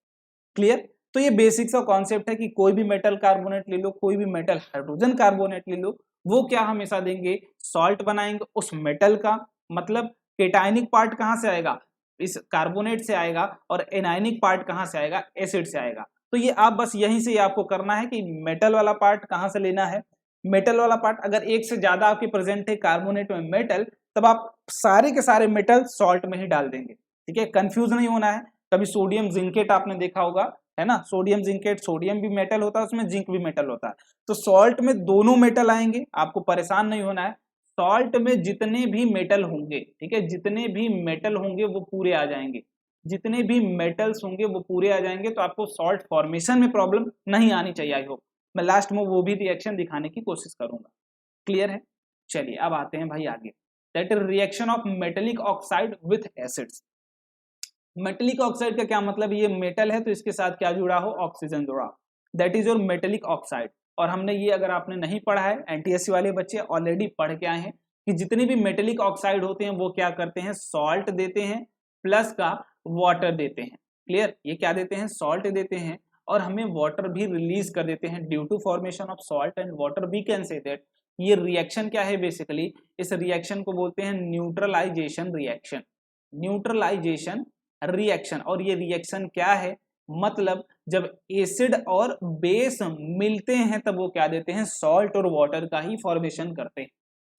क्लियर। तो ये बेसिक सा कॉन्सेप्ट है कि कोई भी मेटल कार्बोनेट ले लो, कोई भी मेटल हाइड्रोजन कार्बोनेट ले लो, वो क्या हमेशा देंगे, सॉल्ट बनाएंगे उस मेटल का। मतलब केटायनिक पार्ट कहाँ से आएगा, इस कार्बोनेट से आएगा, और एनायनिक पार्ट कहाँ से आएगा, एसिड से आएगा। तो ये आप बस यहीं से आपको करना है कि मेटल वाला पार्ट कहाँ से लेना है। मेटल वाला पार्ट अगर एक से ज्यादा आपके प्रेजेंट है कार्बोनेट में मेटल, तब आप सारे के सारे मेटल सॉल्ट में ही डाल देंगे। ठीक है, कंफ्यूज नहीं होना है। कभी सोडियम जिंकेट आपने देखा होगा, है ना, सोडियम जिंकेट, सोडियम भी मेटल होता है उसमें, जिंक भी मेटल होता है। तो सॉल्ट में दोनों मेटल आएंगे, आपको परेशान नहीं होना है। सॉल्ट में जितने भी मेटल होंगे, ठीक है, जितने भी मेटल होंगे वो पूरे आ जाएंगे, जितने भी मेटल्स होंगे वो पूरे आ जाएंगे। तो आपको सॉल्ट फॉर्मेशन में प्रॉब्लम नहीं आनी चाहिए। आई होप मैं लास्ट में वो भी रिएक्शन दिखाने की कोशिश करूंगा। क्लियर है। चलिए अब आते हैं भाई आगे, that is reaction of metallic oxide with acids. Metallic oxide का क्या मतलब, ये मेटल है तो इसके साथ क्या जुड़ा हो, ऑक्सीजन जुड़ा, that is your metallic oxide. और हमने ये, अगर आपने नहीं पढ़ा है, NTSC वाले बच्चे ऑलरेडी पढ़ के आए हैं कि जितने भी मेटेलिक ऑक्साइड होते हैं वो क्या करते हैं, सॉल्ट देते हैं प्लस का वाटर देते हैं। क्लियर, ये क्या देते हैं, सॉल्ट देते हैं और हमें वाटर भी रिलीज कर देते हैं due to formation of salt and water, we can say that ये रिएक्शन क्या है, बेसिकली इस रिएक्शन को बोलते हैं न्यूट्रलाइजेशन रिएक्शन, न्यूट्रलाइजेशन रिएक्शन। और ये रिएक्शन क्या है, मतलब जब एसिड और बेस मिलते हैं तब वो क्या देते हैं, सॉल्ट और वाटर का ही फॉर्मेशन करते हैं।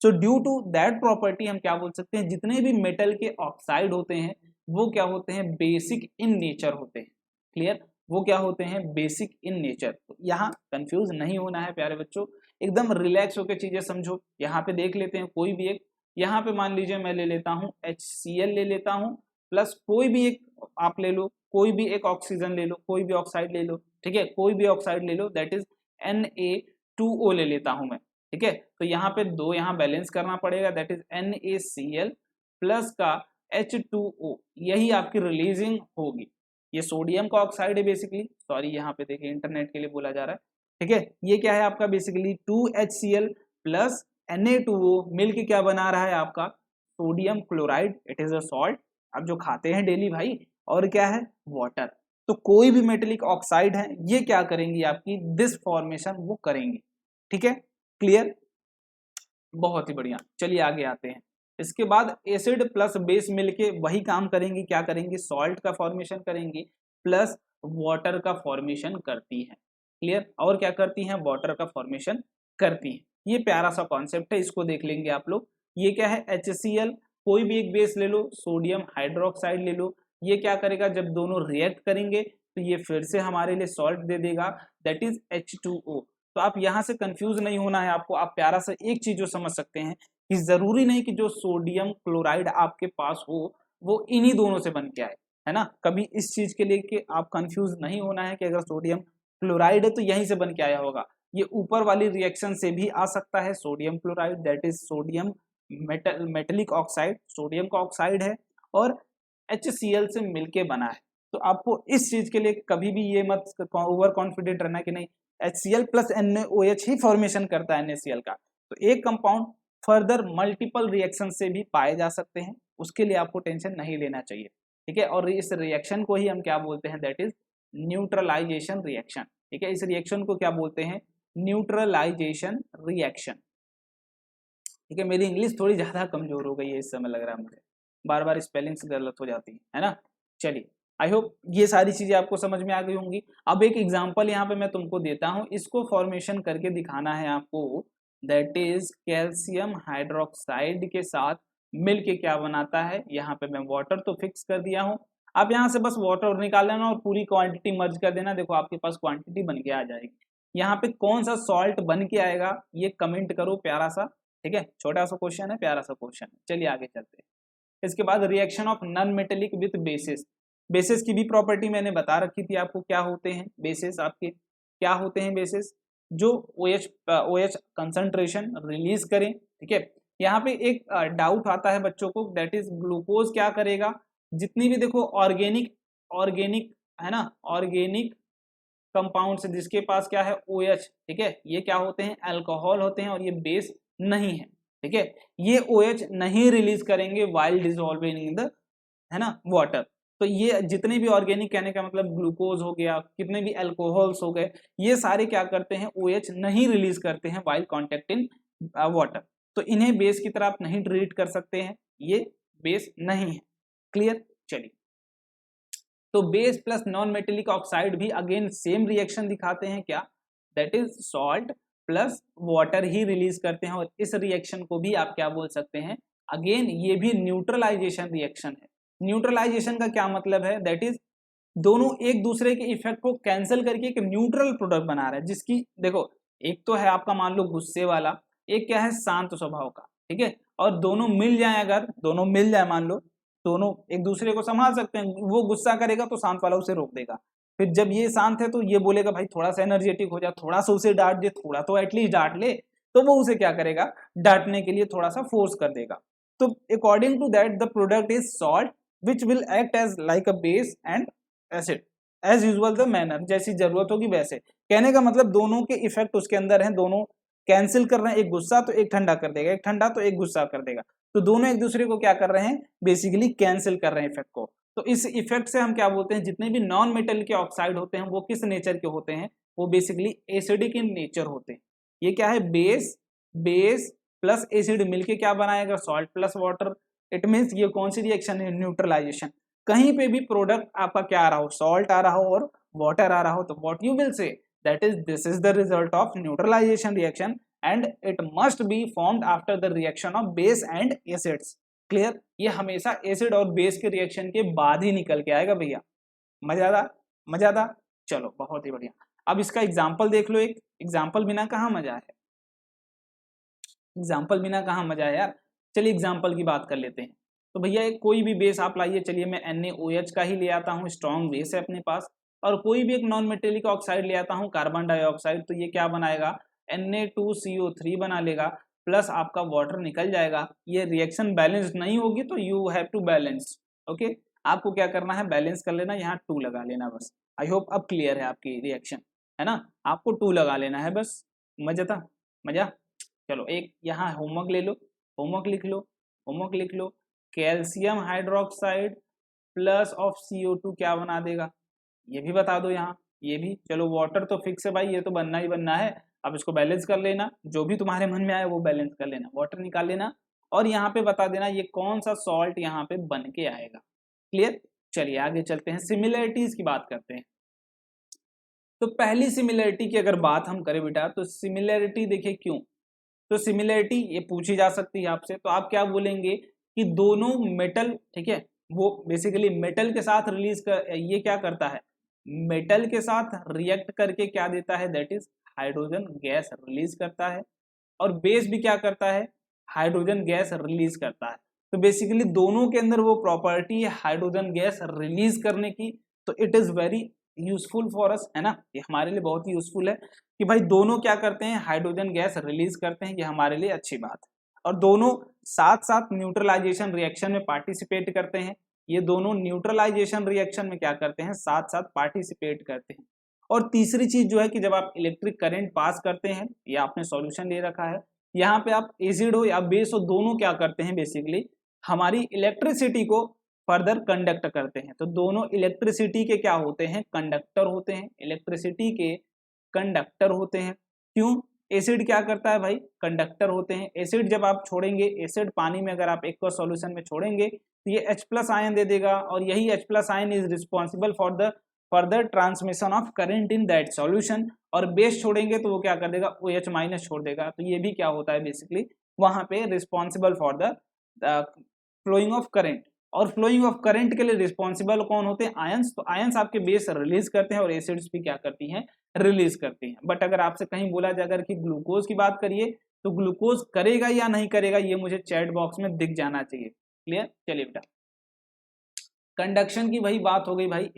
So due to that property हम क्या बोल सकते हैं, जितने भी मेटल के ऑक्साइड होते हैं वो क्या होते हैं, बेसिक इन नेचर होते हैं। क्लियर, वो क्या होते हैं, बेसिक इन नेचर। तो यहाँ कंफ्यूज नहीं होना है प्यारे बच्चों, एकदम रिलैक्स होकर चीजें समझो। यहाँ पे देख लेते हैं कोई भी एक, यहाँ पे मान लीजिए मैं ले लेता हूँ HCl ले लेता हूँ प्लस कोई भी एक आप ले लो, कोई भी एक ऑक्सीजन ले लो, कोई भी ऑक्साइड ले लो, ठीक है, कोई भी ऑक्साइड ले लो, दैट इज Na2O ले लेता हूं मैं, ठीक है। तो यहाँ पे दो यहाँ बैलेंस करना पड़ेगा, दैट इज NaCl प्लस का H2O, यही आपकी रिलीजिंग होगी। ये सोडियम का ऑक्साइड है बेसिकली, सॉरी यहाँ पे देखिए इंटरनेट के लिए बोला जा रहा है, ठीक है। ये क्या है आपका बेसिकली 2HCl प्लस Na2O मिलके क्या बना रहा है आपका sodium chloride, it is a salt, आप जो खाते हैं डेली भाई, और क्या है वाटर। तो कोई भी मेटेलिक ऑक्साइड है ये क्या करेंगी, आपकी दिस फॉर्मेशन वो करेंगी, ठीक है, क्लियर, बहुत ही बढ़िया। चलिए आगे आते हैं। इसके बाद एसिड प्लस बेस मिलके वही काम करेंगी, क्या करेंगी, सॉल्ट का फॉर्मेशन करेंगी प्लस वाटर का फॉर्मेशन करती है। क्लियर, और क्या करती हैं, वाटर का फॉर्मेशन करती हैं। ये प्यारा सा कॉन्सेप्ट है, इसको देख लेंगे आप लोग। ये क्या है, HCl, कोई भी एक बेस ले लो, सोडियम हाइड्रोक्साइड ले लो, ये क्या करेगा, जब दोनों रिएक्ट करेंगे तो ये फिर से हमारे लिए सॉल्ट दे देगा, दैट इज H2O। तो आप यहाँ से कंफ्यूज नहीं होना है आपको, आप प्यारा सा एक चीज जो समझ सकते हैं कि जरूरी नहीं कि जो सोडियम क्लोराइड आपके पास हो वो इन्हीं दोनों से बन के आए, है ना। कभी इस चीज के लिए कि आप कंफ्यूज नहीं होना है कि अगर सोडियम क्लोराइड है तो यहीं से बन के आया होगा, ये ऊपर वाली रिएक्शन से भी आ सकता है। Sodium chloride that is sodium metallic oxide, sodium का ऑक्साइड है और HCl से मिलके बना है। तो आपको इस चीज के लिए कभी भी ये मत ओवर कॉन्फिडेंट रहना कि नहीं HCl प्लस NaOH ही फॉर्मेशन करता है NaCl का। तो एक कंपाउंड फर्दर मल्टीपल रिएक्शन से भी पाए जा सकते हैं, उसके लिए आपको टेंशन नहीं लेना चाहिए, ठीक है। और इस रिएक्शन को ही हम क्या बोलते हैं, दैट इज न्यूट्रलाइजेशन रिएक्शन, ठीक है। इस रिएक्शन को क्या बोलते हैं, न्यूट्रलाइजेशन रिएक्शन, ठीक है। मेरी इंग्लिश थोड़ी ज्यादा कमजोर हो गई है इस समय, लग रहा है मुझे, बार बार स्पेलिंग्स गलत हो जाती है ना। चलिए, आई होप ये सारी चीजें आपको समझ में आ गई होंगी। अब एक एग्जांपल यहाँ पे मैं तुमको देता हूँ, इसको फॉर्मेशन करके दिखाना है आपको, दैट इज कैल्शियम हाइड्रोक्साइड के साथ मिलके क्या बनाता है। यहाँ पे मैं वाटर तो फिक्स कर दिया हूँ, आप यहाँ से बस वाटर निकाल लेना और पूरी क्वांटिटी मर्ज कर देना, देखो आपके पास क्वांटिटी बन के आ जाएगी। यहाँ पे कौन सा सॉल्ट बन के आएगा ये कमेंट करो प्यारा सा, ठीक है। छोटा सा क्वेश्चन है, प्यारा सा क्वेश्चन है। चलिए आगे चलते हैं। इसके बाद reaction of non metallic with basis, basis की भी प्रॉपर्टी मैंने बता रखी थी आपको, क्या होते हैं बेसिस, आपके क्या होते हैं बेसिस, जो OH कंसंट्रेशन रिलीज करें, ठीक है। यहाँ पे एक डाउट आता है बच्चों को, दैट इज ग्लूकोज क्या करेगा, जितनी भी देखो ऑर्गेनिक है ना, ऑर्गेनिक कंपाउंड से जिसके पास क्या है OH, ठीक है, ये क्या होते हैं, अल्कोहल होते हैं और ये बेस नहीं है, ठीक है। ये OH नहीं रिलीज करेंगे वाइल डिसॉल्विंग इन द, है ना, वाटर। तो ये जितने भी ऑर्गेनिक, कहने का मतलब ग्लूकोज हो गया, कितने भी अल्कोहल्स हो गए, ये सारे क्या करते हैं, OH नहीं रिलीज करते हैं वाइल कॉन्टेक्ट इन वाटर। तो इन्हें बेस की तरह आप नहीं ट्रीट कर सकते हैं, ये बेस नहीं है। क्लियर, चलिए। तो base plus non metallic oxide भी अगेन सेम रिएक्शन दिखाते हैं, क्या, that is salt plus water he release करते हैं। और इस रिएक्शन को भी आप क्या बोल सकते हैं, अगेन ये भी न्यूट्रलाइजेशन रिएक्शन है। न्यूट्रलाइजेशन का क्या मतलब है, दैट इज दोनों एक दूसरे के इफेक्ट को कैंसिल करके एक न्यूट्रल प्रोडक्ट बना रहा है, जिसकी देखो एक तो है आपका मान लो गुस्से वाला, एक क्या है शांत स्वभाव का, ठीक है। और दोनों मिल जाए, अगर दोनों मिल जाए, मान लो दोनों एक दूसरे को संभाल सकते हैं, वो गुस्सा करेगा तो शांत वाला उसे रोक देगा, फिर जब ये शांत है तो ये बोलेगा भाई थोड़ा सा एनर्जेटिक हो जा, थोड़ा सा उसे डांट दे, थोड़ा तो एटलीस्ट डांट ले, तो वो उसे क्या करेगा, डांटने के लिए थोड़ा सा फोर्स कर देगा। तो according to that the product is salt which will act as like a base and acid as usual the manner, जैसी जरूरत होगी वैसे। कहने का मतलब दोनों के इफेक्ट उसके अंदर हैं, दोनों कैंसिल कर रहे हैं, एक गुस्सा तो एक ठंडा कर देगा, एक ठंडा तो एक गुस्सा कर देगा, तो दोनों एक दूसरे को क्या कर रहे हैं, बेसिकली कैंसिल कर रहे हैं इफेक्ट को। तो इस इफेक्ट से हम क्या बोलते हैं, जितने भी नॉन मेटल के ऑक्साइड होते हैं वो किस नेचर के होते हैं, वो बेसिकली एसिडिक इन नेचर होते हैं। ये क्या है, बेस बेस प्लस एसिड मिलके क्या बनाएगा, salt plus water. It means ये कौन सी रिएक्शन है, न्यूट्रलाइजेशन। कहीं पे भी प्रोडक्ट आपका क्या आ रहा हो, सॉल्ट आ रहा हो और वाटर आ रहा हो, तो what you will say, that is this is the result of neutralisation reaction and it must be formed after the reaction of base and acids. Clear, ये हमेशा एसिड और बेस के रिएक्शन के बाद ही निकल के आएगा भैया। मजादार। चलो बहुत ही बढ़िया। अब इसका एग्जाम्पल देख लो, एक एग्जाम्पल बिना कहाँ मजा है, एग्जाम्पल बिना कहाँ मजा है यार। चलिए एग्जाम्पल की बात कर लेते हैं। तो भैया एक कोई भी बेस आप लाइए, चलिए मैं NaOH का ही ले आता हूँ, स्ट्रॉन्ग बेस है अपने पास, और कोई भी एक नॉन मेटेलिक ऑक्साइड ले आता हूँ, कार्बन डाइऑक्साइड, तो ये क्या बनाएगा, Na2CO3 बना लेगा, प्लस आपका वाटर निकल जाएगा। ये रिएक्शन बैलेंस नहीं होगी तो you have to balance, okay. आपको क्या करना है, बैलेंस कर लेना, यहाँ 2 लगा लेना बस। आई होप अब क्लियर है आपकी रिएक्शन, है ना, आपको 2 लगा लेना है बस। मजा। चलो एक यहाँ होमवर्क ले लो, होमवर्क लिख लो। Calcium hydroxide plus of CO2 क्या बना देगा, ये भी बता दो यहाँ, ये भी। चलो वाटर तो फिक्स है भाई, ये तो बनना ही बनना है। अब इसको बैलेंस कर लेना, जो भी तुम्हारे मन में आए वो बैलेंस कर लेना, वाटर निकाल लेना, और यहाँ पे बता देना ये कौन सा सॉल्ट यहाँ पे बन के आएगा। क्लियर, चलिए आगे चलते हैं, सिमिलरिटीज की बात करते हैं। तो पहली सिमिलरिटी की अगर बात हम करें बेटा, तो सिमिलरिटी देखिए क्यों, तो सिमिलरिटी ये पूछी जा सकती है आपसे, तो आप क्या बोलेंगे कि दोनों मेटल, ठीक है, वो बेसिकली मेटल के साथ रिलीज कर, ये क्या करता है, मेटल के साथ रिएक्ट करके क्या देता है, that is hydrogen gas release करता है, और बेस भी क्या करता है, हाइड्रोजन गैस रिलीज करता है। तो बेसिकली दोनों के अंदर वो प्रॉपर्टी है हाइड्रोजन गैस रिलीज करने की, तो it is very useful for us, है ना, ये हमारे लिए बहुत ही यूजफुल है कि भाई दोनों क्या करते हैं, हाइड्रोजन गैस रिलीज करते हैं, ये हमारे लिए अच्छी बात है। और दोनों साथ साथ न्यूट्रलाइजेशन रिएक्शन में पार्टिसिपेट करते हैं, ये दोनों न्यूट्रलाइजेशन रिएक्शन में क्या करते हैं, साथ साथ पार्टिसिपेट करते हैं। और तीसरी चीज जो है कि जब आप इलेक्ट्रिक करंट पास करते हैं, ये आपने सॉल्यूशन ले रखा है, यहाँ पे आप एसिड हो या बेस हो, दोनों क्या करते हैं, बेसिकली हमारी इलेक्ट्रिसिटी को फर्दर कंडक्ट करते हैं। तो दोनों इलेक्ट्रिसिटी के क्या होते हैं, कंडक्टर होते हैं, इलेक्ट्रिसिटी के कंडक्टर होते हैं। क्यों, एसिड क्या करता है भाई, कंडक्टर होते हैं। एसिड जब आप छोड़ेंगे, एसिड पानी में अगर आप एक्वा सॉल्यूशन में छोड़ेंगे तो ये H+ आयन दे देगा, और यही H+ ion is responsible for the further transmission of current in that solution. और बेस छोड़ेंगे तो वो क्या कर देगा, OH- छोड़ देगा, तो ये भी क्या होता है, बेसिकली वहां पे responsible for the flowing of current. और फ्लोइंग ऑफ करंट के लिए रिस्पॉन्सिबल कौन होते हैं, आयंस। तो आयंस आपके बेस रिलीज करते हैं और एसिड्स भी क्या करती हैं, रिलीज करती हैं। बट अगर आपसे कहीं बोला जाए अगर कि ग्लूकोज की बात करिए, तो ग्लूकोज करेगा या नहीं करेगा, ये मुझे चैट बॉक्स में दिख जाना चाहिए। क्लियर, चलिए बेटा, कंडक्शन की वही बात हो गई भाई।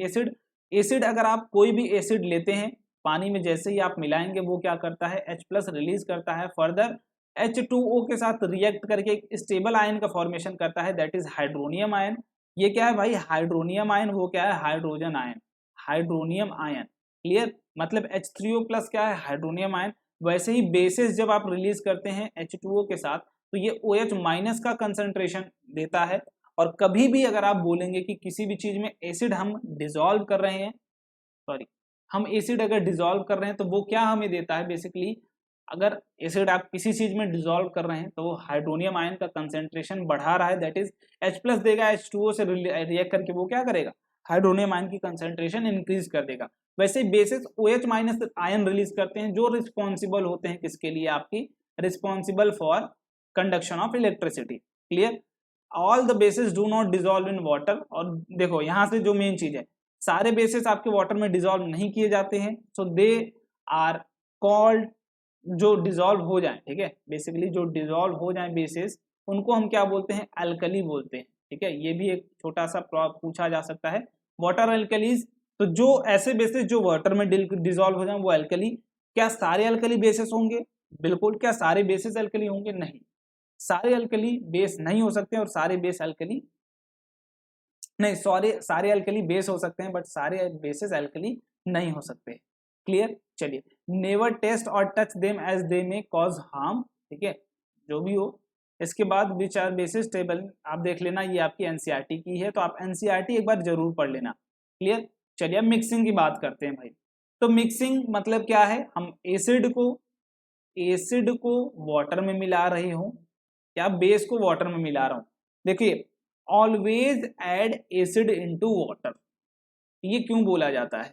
एसिड अगर आप कोई भी एसिड लेते हैं, पानी में जैसे ही आप मिलाएंगे वो क्या करता है, H+ रिलीज करता है, फर्दर H2O के साथ रिएक्ट करके एक स्टेबल आयन का फॉर्मेशन करता है, दैट इज हाइड्रोनियम आयन। ये क्या है भाई, हाइड्रोनियम आयन, वो क्या है, hydrogen ion, hydronium ion. Clear, मतलब H3O+ क्या है, हाइड्रोनियम आयन। वैसे ही बेसिस जब आप रिलीज करते हैं H2O के साथ, तो ये OH- का कंसंट्रेशन देता है। और कभी भी अगर आप बोलेंगे कि किसी भी चीज में एसिड हम डिसॉल्व कर रहे हैं, सॉरी, हम एसिड अगर डिसॉल्व कर रहे हैं तो वो क्या हमें देता है, बेसिकली अगर एसिड आप किसी चीज में डिसॉल्व कर रहे हैं तो वो हाइड्रोनियम आयन का कंसेंट्रेशन बढ़ा रहा है, दैट इज H+ देगा, H2O से रिएक्ट करके वो क्या करेगा, हाइड्रोनियम आयन की कंसेंट्रेशन इंक्रीज कर देगा। वैसे बेसिस OH- आयन रिलीज करते हैं, जो रिस्पॉन्सिबल होते हैं किसके लिए, आपकी responsible for conduction of electricity. Clear, all the basis do not dissolve in water. और देखो यहाँ से जो मेन चीज है, सारे बेसिस आपके वाटर में डिसॉल्व नहीं किए जाते हैं, सो दे आर कॉल्ड, जो डिसॉल्व हो जाए, ठीक है, बेसिकली जो डिसॉल्व हो जाए बेसिस, उनको हम क्या बोलते हैं, अल्कली बोलते हैं। ठीक है, ये भी एक छोटा सा पूछा जा सकता है, वाटर अल्कलीज। तो जो ऐसे बेसिस जो वाटर में डिसॉल्व हो जाए वो अल्कली। क्या सारे अल्कली बेसिस होंगे, बिल्कुल। क्या सारे बेसिस अल्कली होंगे, नहीं, सारे अल्कली बेस नहीं हो सकते, और सारे बेस अल्कली नहीं, सॉरी, सारे अल्कली बेस हो सकते हैं बट सारे बेसिस अल्कली नहीं हो सकते। क्लियर, चलिए, नेवर टेस्ट और touch them as they may cause harm. ठीक है, जो भी हो, इसके बाद विच आर बेसिस टेबल आप देख लेना, ये आपकी एनसीईआरटी की है, तो आप एनसीईआरटी एक बार जरूर पढ़ लेना। क्लियर। चलिए अब मिक्सिंग की बात करते हैं भाई। तो मिक्सिंग मतलब क्या है, हम एसिड को वाटर में मिला रहे हो या बेस को वाटर में मिला रहा हूं। देखिए always add acid into water, ये क्यों बोला जाता है?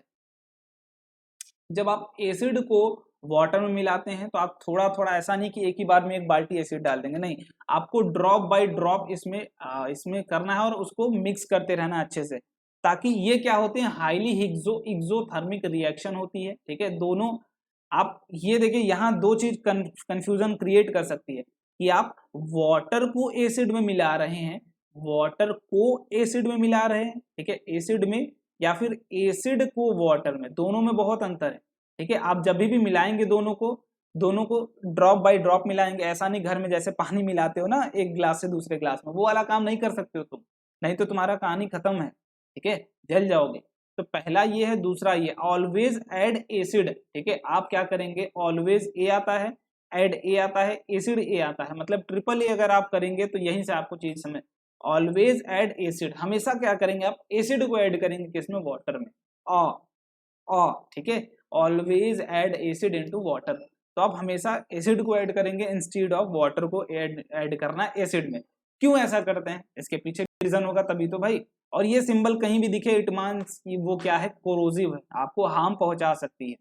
जब आप एसिड को वाटर में मिलाते हैं तो आप थोड़ा थोड़ा, ऐसा नहीं कि एक ही बार में एक बाल्टी एसिड डाल देंगे, नहीं, आपको ड्रॉप बाय ड्रॉप इसमें करना है और उसको मिक्स करते रहना अच्छे से, ताकि ये क्या होते हैं, हाईली एक्सोथर्मिक रिएक्शन होती है। ठीक है, दोनों आप ये देखिए यहाँ दो चीज कंफ्यूजन क्रिएट कर सकती है कि आप वाटर को एसिड में मिला रहे हैं, ठीक है, एसिड में, या फिर एसिड को वाटर में, दोनों में बहुत अंतर है। ठीक है, आप जब भी मिलाएंगे दोनों को ड्रॉप बाय ड्रॉप मिलाएंगे, ऐसा नहीं घर में जैसे पानी मिलाते हो ना एक ग्लास से दूसरे ग्लास में, वो वाला काम नहीं कर सकते हो तुम, नहीं तो तुम्हारा कहानी खत्म है। ठीक है, जल जाओगे। तो पहला ये है। दूसरा ये ऑलवेज ऐड एसिड। ठीक है, आप क्या करेंगे, ऑलवेज ए आता है, ऐड ए आता है, एसिड ए आता है, मतलब ट्रिपल ए अगर आप करेंगे तो यहीं से आपको चीज समझ। ऑलवेज ऐड एसिड, हमेशा क्या करेंगे आप, एसिड को ऐड करेंगे, किसमें, वाटर में। ठीक है, always add acid into water, तो आप हमेशा एसिड को ऐड करेंगे इंस्टेड ऑफ वाटर को ऐड करना एसिड में। क्यों ऐसा करते हैं, इसके पीछे रीजन होगा तभी तो भाई। और ये सिंबल कहीं भी दिखे इट मींस वो क्या है, कोरोसिव है, आपको हार्म पहुंचा सकती है।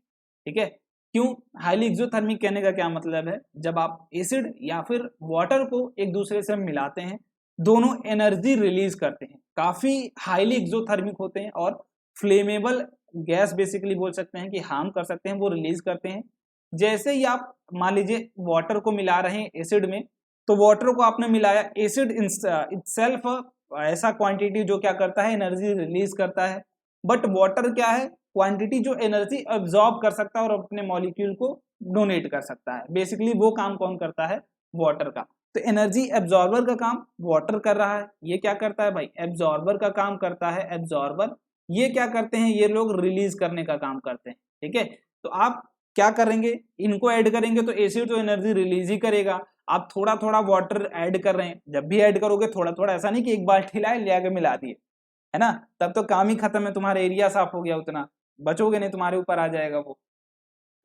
ठीक है, क्यों हाईली एक्सोथर्मिक कहने का क्या मतलब है, जब आप एसिड या फिर वाटर को एक दूसरे से मिलाते हैं, दोनों एनर्जी रिलीज करते हैं, काफी हाईली एक्सोथर्मिक होते हैं और फ्लेमेबल गैस बेसिकली बोल सकते हैं कि हार्म कर सकते हैं, वो रिलीज करते हैं। जैसे ही आप मान लीजिए वाटर को मिला रहे हैं एसिड में, तो वाटर को आपने मिलाया, एसिड इटसेल्फ ऐसा क्वांटिटी जो क्या करता है, एनर्जी रिलीज करता है, बट वाटर क्या है, क्वांटिटी जो एनर्जी अब्सॉर्ब कर सकता है और अपने मॉलिक्यूल को डोनेट कर सकता है। बेसिकली वो काम कौन करता है, वाटर का। तो एनर्जी एब्जॉर्बर का काम वाटर कर रहा है, ये क्या करता है भाई, एब्जॉर्बर का काम करता है एब्जॉर्बर। ये क्या करते हैं, ये लोग रिलीज करने का काम करते हैं। ठीक है, तो आप क्या करेंगे, इनको ऐड करेंगे तो एसिड तो एनर्जी रिलीज ही करेगा, आप थोड़ा थोड़ा वाटर ऐड कर रहे हैं, जब भी ऐड करोगे थोड़ा थोड़ा, ऐसा नहीं कि एक बाल्टी लाए ले आके मिला दिए, है ना, तब तो काम ही खत्म है, तुम्हारा एरिया साफ हो गया, उतना बचोगे नहीं, तुम्हारे ऊपर आ जाएगा वो,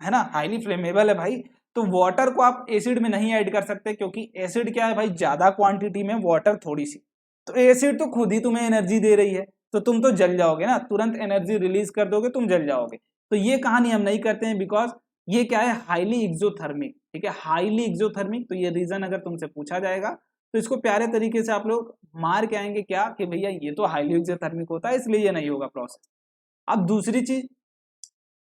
है ना, हाईली फ्लेमेबल है भाई। तो वाटर को आप एसिड में नहीं ऐड कर सकते, क्योंकि एसिड क्या है भाई, ज्यादा क्वांटिटी में, वाटर थोड़ी सी, तो एसिड तो खुद ही तुम्हें एनर्जी दे रही है, तो तुम तो जल जाओगे ना, तुरंत एनर्जी रिलीज कर दोगे, तुम जल जाओगे। तो ये कहानी हम नहीं करते हैं, बिकॉज ये क्या है, हाईली एक्सोथर्मिक। ठीक है, हाईली एक्सोथर्मिक, तो ये रीजन अगर तुमसे पूछा जाएगा तो इसको प्यारे तरीके से आप लोग मार के आएंगे क्या, कि भैया ये तो हाईली एक्सोथर्मिक होता है, इसलिए ये नहीं होगा प्रोसेस। अब दूसरी चीज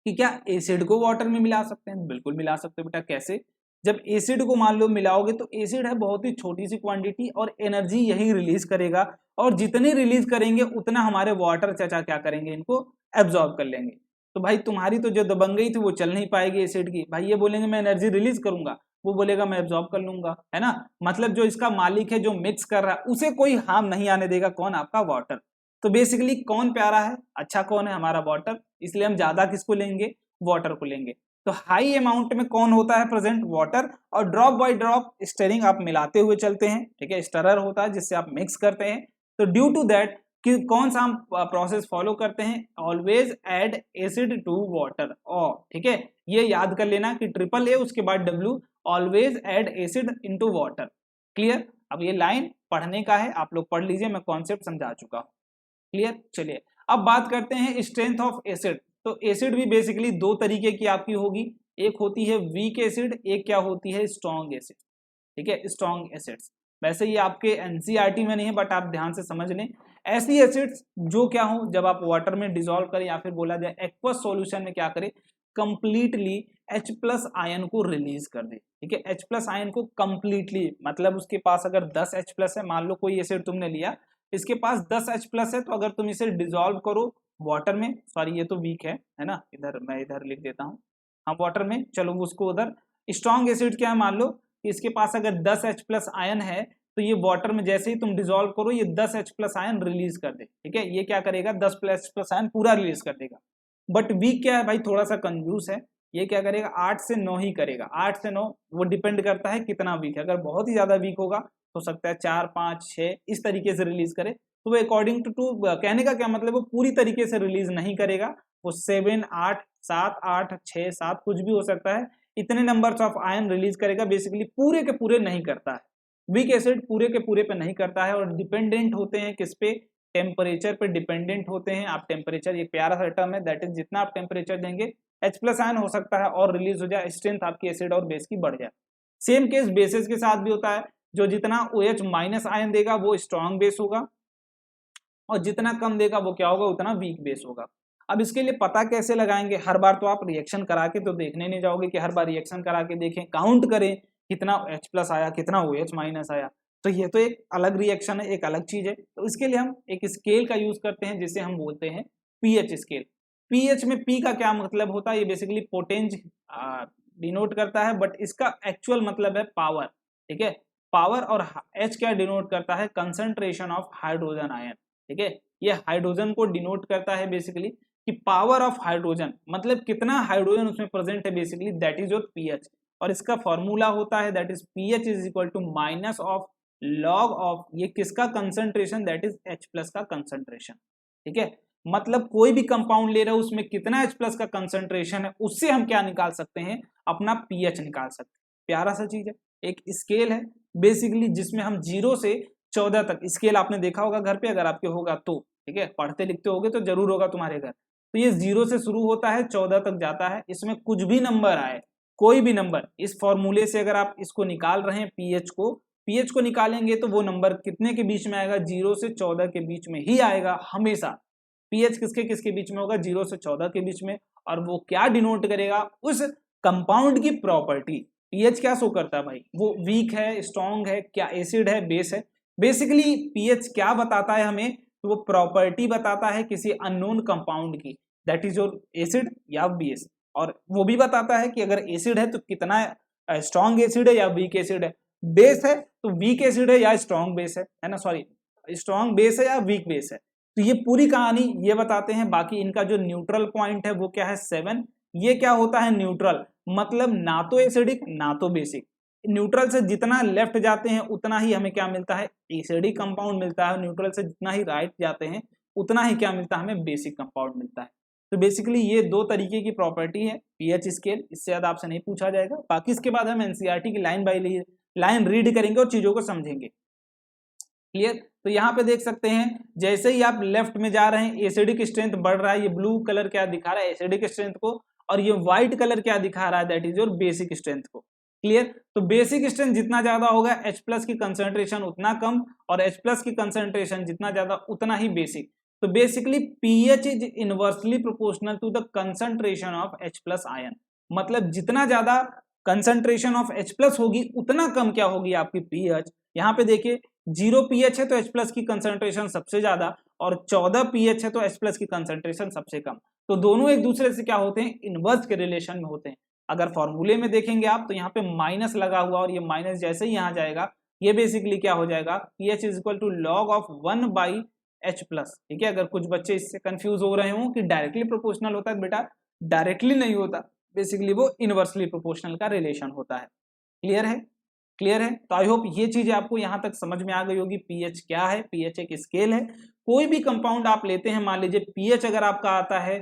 कि क्या एसिड को वाटर में मिला सकते हैं, बिल्कुल मिला सकते हो बेटा। कैसे, जब एसिड को मान लो मिलाओगे, तो एसिड है बहुत ही छोटी सी क्वांटिटी और एनर्जी यही रिलीज करेगा, और जितनी रिलीज करेंगे उतना हमारे वाटर चाचा क्या करेंगे, इनको एब्जॉर्ब कर लेंगे। तो भाई तुम्हारी तो जो दबंगई थी वो चल नहीं पाएगी एसिड की, भाई ये बोलेंगे मैं एनर्जी रिलीज करूंगा, वो बोलेगा मैं एब्जॉर्ब कर लूंगा, है ना। मतलब जो इसका मालिक है, जो मिक्स कर रहा है, उसे कोई हार्म नहीं आने देगा, कौन, आपका वाटर। तो बेसिकली कौन प्यारा है, अच्छा कौन है, हमारा वाटर, इसलिए हम ज्यादा किसको लेंगे, वाटर को लेंगे। तो हाई अमाउंट में कौन होता है प्रेजेंट, वाटर, और ड्रॉप बाय ड्रॉप स्टरिंग आप मिलाते हुए चलते हैं। ठीक है, स्टरर होता है जिससे आप मिक्स करते हैं। तो ड्यू टू दैट कि कौन सा हम प्रोसेस फॉलो करते हैं, always add acid to water. और ठीक है, ये याद कर लेना कि ट्रिपल ए उसके बाद W, always add acid into water. Clear. अब ये लाइन पढ़ने का है, आप लोग पढ़ लीजिए, मैं कॉन्सेप्ट समझा चुका हूं। क्लियर। चलिए अब बात करते हैं स्ट्रेंथ ऑफ एसिड। तो एसिड भी बेसिकली दो तरीके की आपकी होगी, एक होती है वीक एसिड, एक क्या होती है, स्ट्रॉन्ग एसिड। ठीक है, स्ट्रॉन्ग एसिड्स, वैसे ये आपके एनसीईआरटी में नहीं है, बट आप ध्यान से समझ लें। ऐसी एसिड्स जो क्या हो, जब आप वाटर में डिसॉल्व करें या फिर बोला जाए एक्वस सॉल्यूशन में क्या करें, कंप्लीटली H प्लस आयन को रिलीज कर दे। ठीक है, H प्लस आयन को कंप्लीटली, मतलब उसके पास अगर 10 H प्लस है, मान लो कोई एसिड तुमने लिया, इसके पास 10 H प्लस है, तो अगर तुम इसे डिसॉल्व करो वाटर में, सॉरी ये तो वीक है ना, इधर मैं इधर लिख देता हूँ, हाँ वाटर में, चलो उसको उधर। स्ट्रॉन्ग एसिड क्या है, मान लो कि इसके पास अगर 10 H प्लस आयन है, तो ये वाटर में जैसे ही तुम डिसॉल्व करो, ये 10 H प्लस आयन रिलीज कर दे। ठीक है, ये क्या करेगा, 10 H प्लस आयन पूरा रिलीज कर देगा। बट वीक क्या है भाई, थोड़ा सा कंफ्यूज है, ये क्या करेगा 8 से 9 ही करेगा, 8 से 9 वो डिपेंड करता है कितना वीक है। अगर बहुत ही ज्यादा वीक होगा हो सकता है 4, 5, 6 इस तरीके से रिलीज करे। तो वो अकॉर्डिंग टू कहने का क्या मतलब वो पूरी तरीके से रिलीज नहीं करेगा, वो 7, 8, 7, 8, 6, 7 कुछ भी हो सकता है, इतने नंबर्स ऑफ आयन रिलीज करेगा। बेसिकली पूरे के पूरे नहीं करता है, वीक एसिड पूरे के पूरे पे नहीं करता है। और डिपेंडेंट होते हैं किस पे, टेम्परेचर पे डिपेंडेंट होते हैं। आप टेम्परेचर, ये प्यारा सा टर्म है, दैट इज जितना आप टेम्परेचर देंगे H+ आयन हो सकता है और रिलीज हो जाए, स्ट्रेंथ आपकी एसिड और बेस की बढ़ जाए। सेम केस बेसिस के साथ भी होता है, जो जितना OH- आयन देगा वो स्ट्रॉन्ग बेस होगा और जितना कम देगा वो क्या होगा, उतना वीक बेस होगा। अब इसके लिए पता कैसे लगाएंगे, हर बार तो आप रिएक्शन करा के तो देखने नहीं जाओगे कि हर बार रिएक्शन करा के देखें, काउंट करें कितना H+ आया कितना OH- आया, तो ये तो एक अलग रिएक्शन है, एक अलग चीज है। तो इसके लिए हम एक स्केल का यूज करते हैं जिसे हम बोलते हैं पीएच स्केल। पीएच में पी का क्या मतलब होता है, ये बेसिकली पोटेंज डिनोट करता है, बट इसका एक्चुअल मतलब है पावर, ठीक है। पावर, और एच क्या डिनोट करता है, कंसंट्रेशन ऑफ हाइड्रोजन आयन, ठीक है। ये हाइड्रोजन को डिनोट करता है बेसिकली, कि पावर ऑफ हाइड्रोजन मतलब कितना हाइड्रोजन उसमें प्रेजेंट है, basically that is your pH. और इसका फॉर्मूला होता है that is pH is equal to minus of log of ये किसका कंसंट्रेशन, दैट इज H+ का कंसंट्रेशन, ठीक है। मतलब कोई भी कंपाउंड ले रहे हो उसमें कितना H+ का कंसंट्रेशन है, उससे हम क्या निकाल सकते हैं, अपना पीएच निकाल सकते हैं। प्यारा सा चीज है, एक स्केल है बेसिकली जिसमें हम 0 से 14 तक, स्केल आपने देखा होगा घर पे, अगर आपके होगा तो, ठीक है, पढ़ते लिखते होगे तो जरूर होगा तुम्हारे घर। तो ये 0 से शुरू होता है 14 तक जाता है, इसमें कुछ भी नंबर आए, कोई भी नंबर, इस फॉर्मूले से अगर आप इसको निकाल रहे हैं पीएच को निकालेंगे तो वो नंबर कितने के बीच में आएगा, 0 से 14 के बीच में ही आएगा हमेशा। पीएच किसके किसके बीच में होगा, 0 से 14 के बीच में। और वो क्या डिनोट करेगा, उस कंपाउंड की प्रॉपर्टी। पीएच क्या शो करता है भाई, वो वीक है, स्ट्रॉन्ग है, क्या एसिड है, बेस है। बेसिकली पीएच क्या बताता है हमें, तो वो प्रॉपर्टी बताता है किसी अननोन कंपाउंड की, दैट इज योर एसिड या बेस। और वो भी बताता है कि अगर एसिड है तो कितना स्ट्रॉन्ग एसिड है या वीक एसिड है, बेस है तो वीक एसिड है या स्ट्रॉन्ग बेस है ना, सॉरी स्ट्रॉन्ग बेस है या वीक बेस है। तो ये पूरी कहानी ये बताते हैं। बाकी इनका जो न्यूट्रल पॉइंट है वो क्या है 7। ये क्या होता है न्यूट्रल, मतलब ना तो एसिडिक ना तो बेसिक। न्यूट्रल से जितना लेफ्ट जाते हैं उतना ही हमें क्या मिलता है, एसिडिक कंपाउंड मिलता है। न्यूट्रल से जितना ही राइट जाते हैं उतना ही क्या मिलता है, हमें बेसिक कंपाउंड मिलता है। तो बेसिकली ये दो तरीके की प्रॉपर्टी है पीएच स्केल, इससे ज्यादा आपसे नहीं पूछा जाएगा। बाकी इसके बाद हम एनसीईआरटी की लाइन बाय लाइन रीड करेंगे और चीजों को समझेंगे। क्लियर। तो यहाँ पे देख सकते हैं जैसे ही आप लेफ्ट में जा रहे हैं एसिडिक स्ट्रेंथ बढ़ रहा है, ये ब्लू कलर क्या दिखा रहा है एसिडिक स्ट्रेंथ को, और ये व्हाइट कलर क्या दिखा रहा है, that is your basic strength को। क्लियर। तो बेसिक स्ट्रेंथ जितना ज्यादा होगा H+ की कंसंट्रेशन उतना कम, और H+ की कंसंट्रेशन जितना ज्यादा उतना ही बेसिक। तो basically pH is inversely proportional to the concentration of H+ ion, मतलब जितना ज्यादा कंसंट्रेशन ऑफ H+ होगी उतना कम क्या होगी आपकी पीएच। यहाँ पे देखिए 0 पीएच है तो H+ की कंसंट्रेशन सबसे ज्यादा, और 14 पीएच है तो H+ की कंसंट्रेशन सबसे कम। तो दोनों एक दूसरे से क्या होते हैं, इनवर्स के रिलेशन में होते हैं। अगर फॉर्मूले में देखेंगे आप तो यहाँ पे माइनस लगा हुआ, और ये माइनस जैसे ही यहाँ जाएगा ये बेसिकली क्या हो जाएगा, pH is equal to log of 1/H+। ठीक है, अगर कुछ बच्चे इससे कंफ्यूज हो रहे हो कि डायरेक्टली प्रोपोर्शनल होता है, बेटा डायरेक्टली नहीं होता, बेसिकली वो इनवर्सली प्रोपोर्शनल का रिलेशन होता है। क्लियर है, क्लियर है। तो आई होप ये चीज आपको यहां तक समझ में आ गई होगी। पीएच क्या है, पीएच एक स्केल है। कोई भी कंपाउंड आप लेते हैं, मान लीजिए पीएच अगर आपका आता है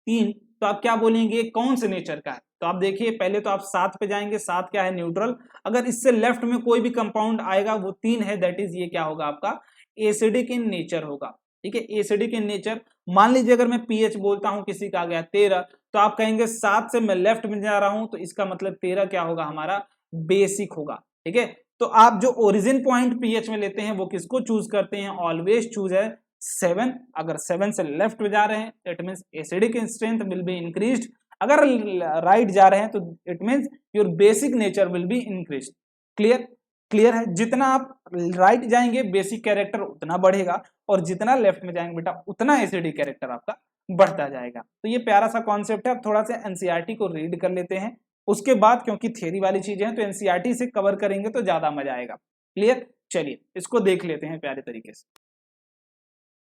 3, तो आप क्या बोलेंगे कौन से नेचर का है। तो आप देखिए पहले तो आप 7 पे जाएंगे, 7 क्या है न्यूट्रल। अगर इससे लेफ्ट में कोई भी कंपाउंड आएगा वो 3 है, दैट इज ये क्या होगा आपका एसिडिक इन नेचर होगा। ठीक है, एसिडिक इन नेचर। मान लीजिए अगर मैं पीएच बोलता हूं किसी का आ गया 13, तो आप कहेंगे 7 से मैं लेफ्ट में जा रहा हूं तो इसका मतलब 13 क्या होगा हमारा बेसिक होगा। ठीक है, तो आप जो ओरिजिन पॉइंट पीएच में लेते हैं वो किसको चूज करते हैं, ऑलवेज चूज है 7। अगर 7 से लेफ्ट में जा रहे हैं it means acidic strength will be increased, अगर राइट जा रहे हैं तो it means your basic nature will be increased. Clear, clear है। जितना आप राइट जाएंगे बेसिक कैरेक्टर उतना बढ़ेगा, और जितना लेफ्ट में जाएंगे बेटा उतना एसिडिक कैरेक्टर आपका बढ़ता जाएगा। तो ये प्यारा सा कॉन्सेप्ट है। अब थोड़ा सा एनसीईआरटी को रीड कर लेते हैं, उसके बाद क्योंकि थ्योरी वाली चीजें हैं तो एनसीईआरटी से कवर करेंगे तो ज्यादा मजा आएगा। क्लियर, चलिए इसको देख लेते हैं प्यारे तरीके से।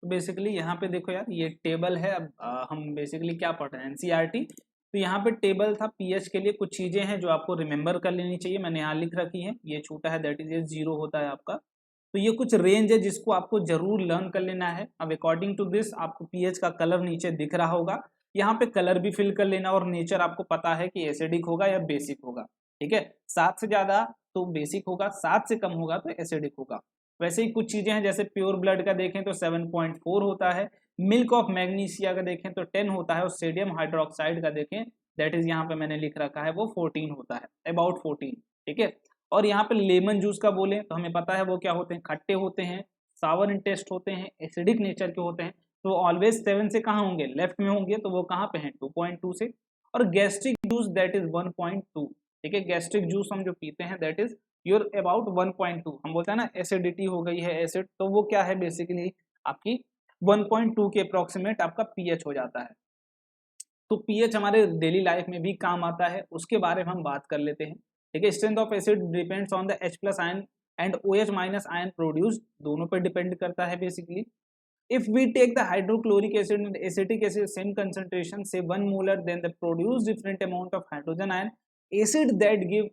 तो बेसिकली यहाँ पे देखो यार ये टेबल है। अब हम बेसिकली क्या पढ़ रहे हैं, एनसीईआरटी तो यहाँ पे टेबल था पीएच के लिए, कुछ चीजें हैं जो आपको रिमेंबर कर लेनी चाहिए, मैंने यहाँ लिख रखी है। ये छोटा है दैट इज ये 0 होता है आपका। तो ये कुछ रेंज है जिसको आपको जरूर लर्न कर लेना है। अब अकॉर्डिंग टू दिस आपको पीएच का कलर नीचे दिख रहा होगा, यहाँ पे कलर भी फिल कर लेना, और नेचर आपको पता है कि एसिडिक होगा या बेसिक होगा। ठीक है, 7 से ज्यादा तो बेसिक होगा, 7 से कम होगा तो एसिडिक होगा। वैसे ही कुछ चीजें हैं, जैसे प्योर ब्लड का देखें तो 7.4 होता है, मिल्क ऑफ मैग्नीशिया का देखें तो 10 होता है, और सोडियम हाइड्रोक्साइड का देखें दैट इज यहाँ पे मैंने लिख रखा है वो 14 होता है, अबाउट 14। ठीक है, और यहाँ पे लेमन जूस का बोले तो हमें पता है वो क्या होते हैं, खट्टे होते हैं, सावर इन टेस्ट होते हैं, एसिडिक नेचर के होते हैं। तो ऑलवेज 7 से कहाँ होंगे, लेफ्ट में होंगे, तो वो कहाँ पे हैं 2.2 से। और गैस्ट्रिक जूस दैट इज 1.2। ठीक है, गैस्ट्रिक जूस हम जो पीते हैं दैट इज योर अबाउट 1.2। हम बोलते हैं ना एसिडिटी हो गई है एसिड, तो वो क्या है बेसिकली आपकी 1.2 के अप्रोक्सीमेट आपका पीएच हो जाता है। तो पीएच हमारे डेली लाइफ में भी काम आता है, उसके बारे में हम बात कर लेते हैं। ठीक है, strength of acid depends on the H+ ion and OH- ion produced, दोनों पर डिपेंड करता है basically. If we take the hydrochloric acid and acetic acid same concentration, say 1 molar, then they produce different amount of hydrogen ion. Acid that give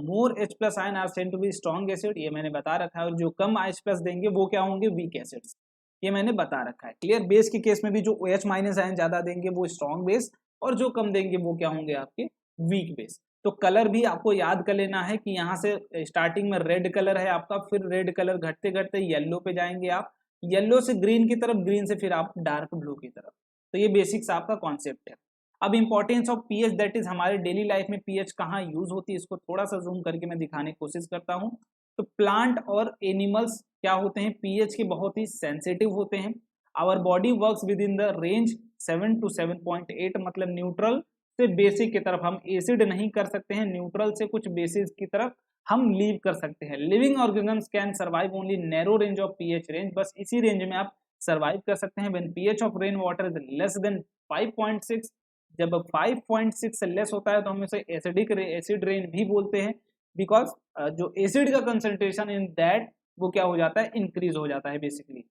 more H+ ion are said to be strong acid, ये मैंने बता रखा है। और जो कम H+ देंगे वो क्या होंगे, weak acids, ये मैंने बता रखा है। क्लियर, बेस के केस में भी जो OH- आयन ज्यादा देंगे वो स्ट्रॉन्ग बेस, और जो कम देंगे वो क्या होंगे आपके वीक बेस। तो कलर भी आपको याद कर लेना है कि यहाँ से स्टार्टिंग में रेड कलर है आपका, फिर रेड कलर घटते घटते येलो पे जाएंगे आप, येलो से ग्रीन की तरफ, ग्रीन से फिर आप डार्क ब्लू की तरफ। तो ये बेसिक्स आपका कॉन्सेप्ट है। अब importance of pH that is हमारे डेली लाइफ में पीएच कहाँ यूज होती है, इसको थोड़ा सा जूम करके मैं दिखाने की कोशिश करता हूँ। तो प्लांट और एनिमल्स क्या होते हैं, पीएच के बहुत ही सेंसिटिव होते हैं। Our body works with in the range 7 to 7.8, मतलब न्यूट्रल से बेसिक की तरफ हम एसिड नहीं कर सकते हैं, न्यूट्रल से कुछ बेसिस की तरफ हम लीव कर सकते हैं। Living organisms can survive only narrow range of pH range, बस इसी रेंज में आप सर्वाइव कर सकते हैं। When pH of rain water is less than 5.6, जब 5.6 से लेस होता है तो हम इसे एसिडिक एसिड रेन भी बोलते हैं, बिकॉज जो एसिड का कंसंट्रेशन इन दैट वो क्या हो जाता है, इंक्रीज हो जाता है बेसिकली।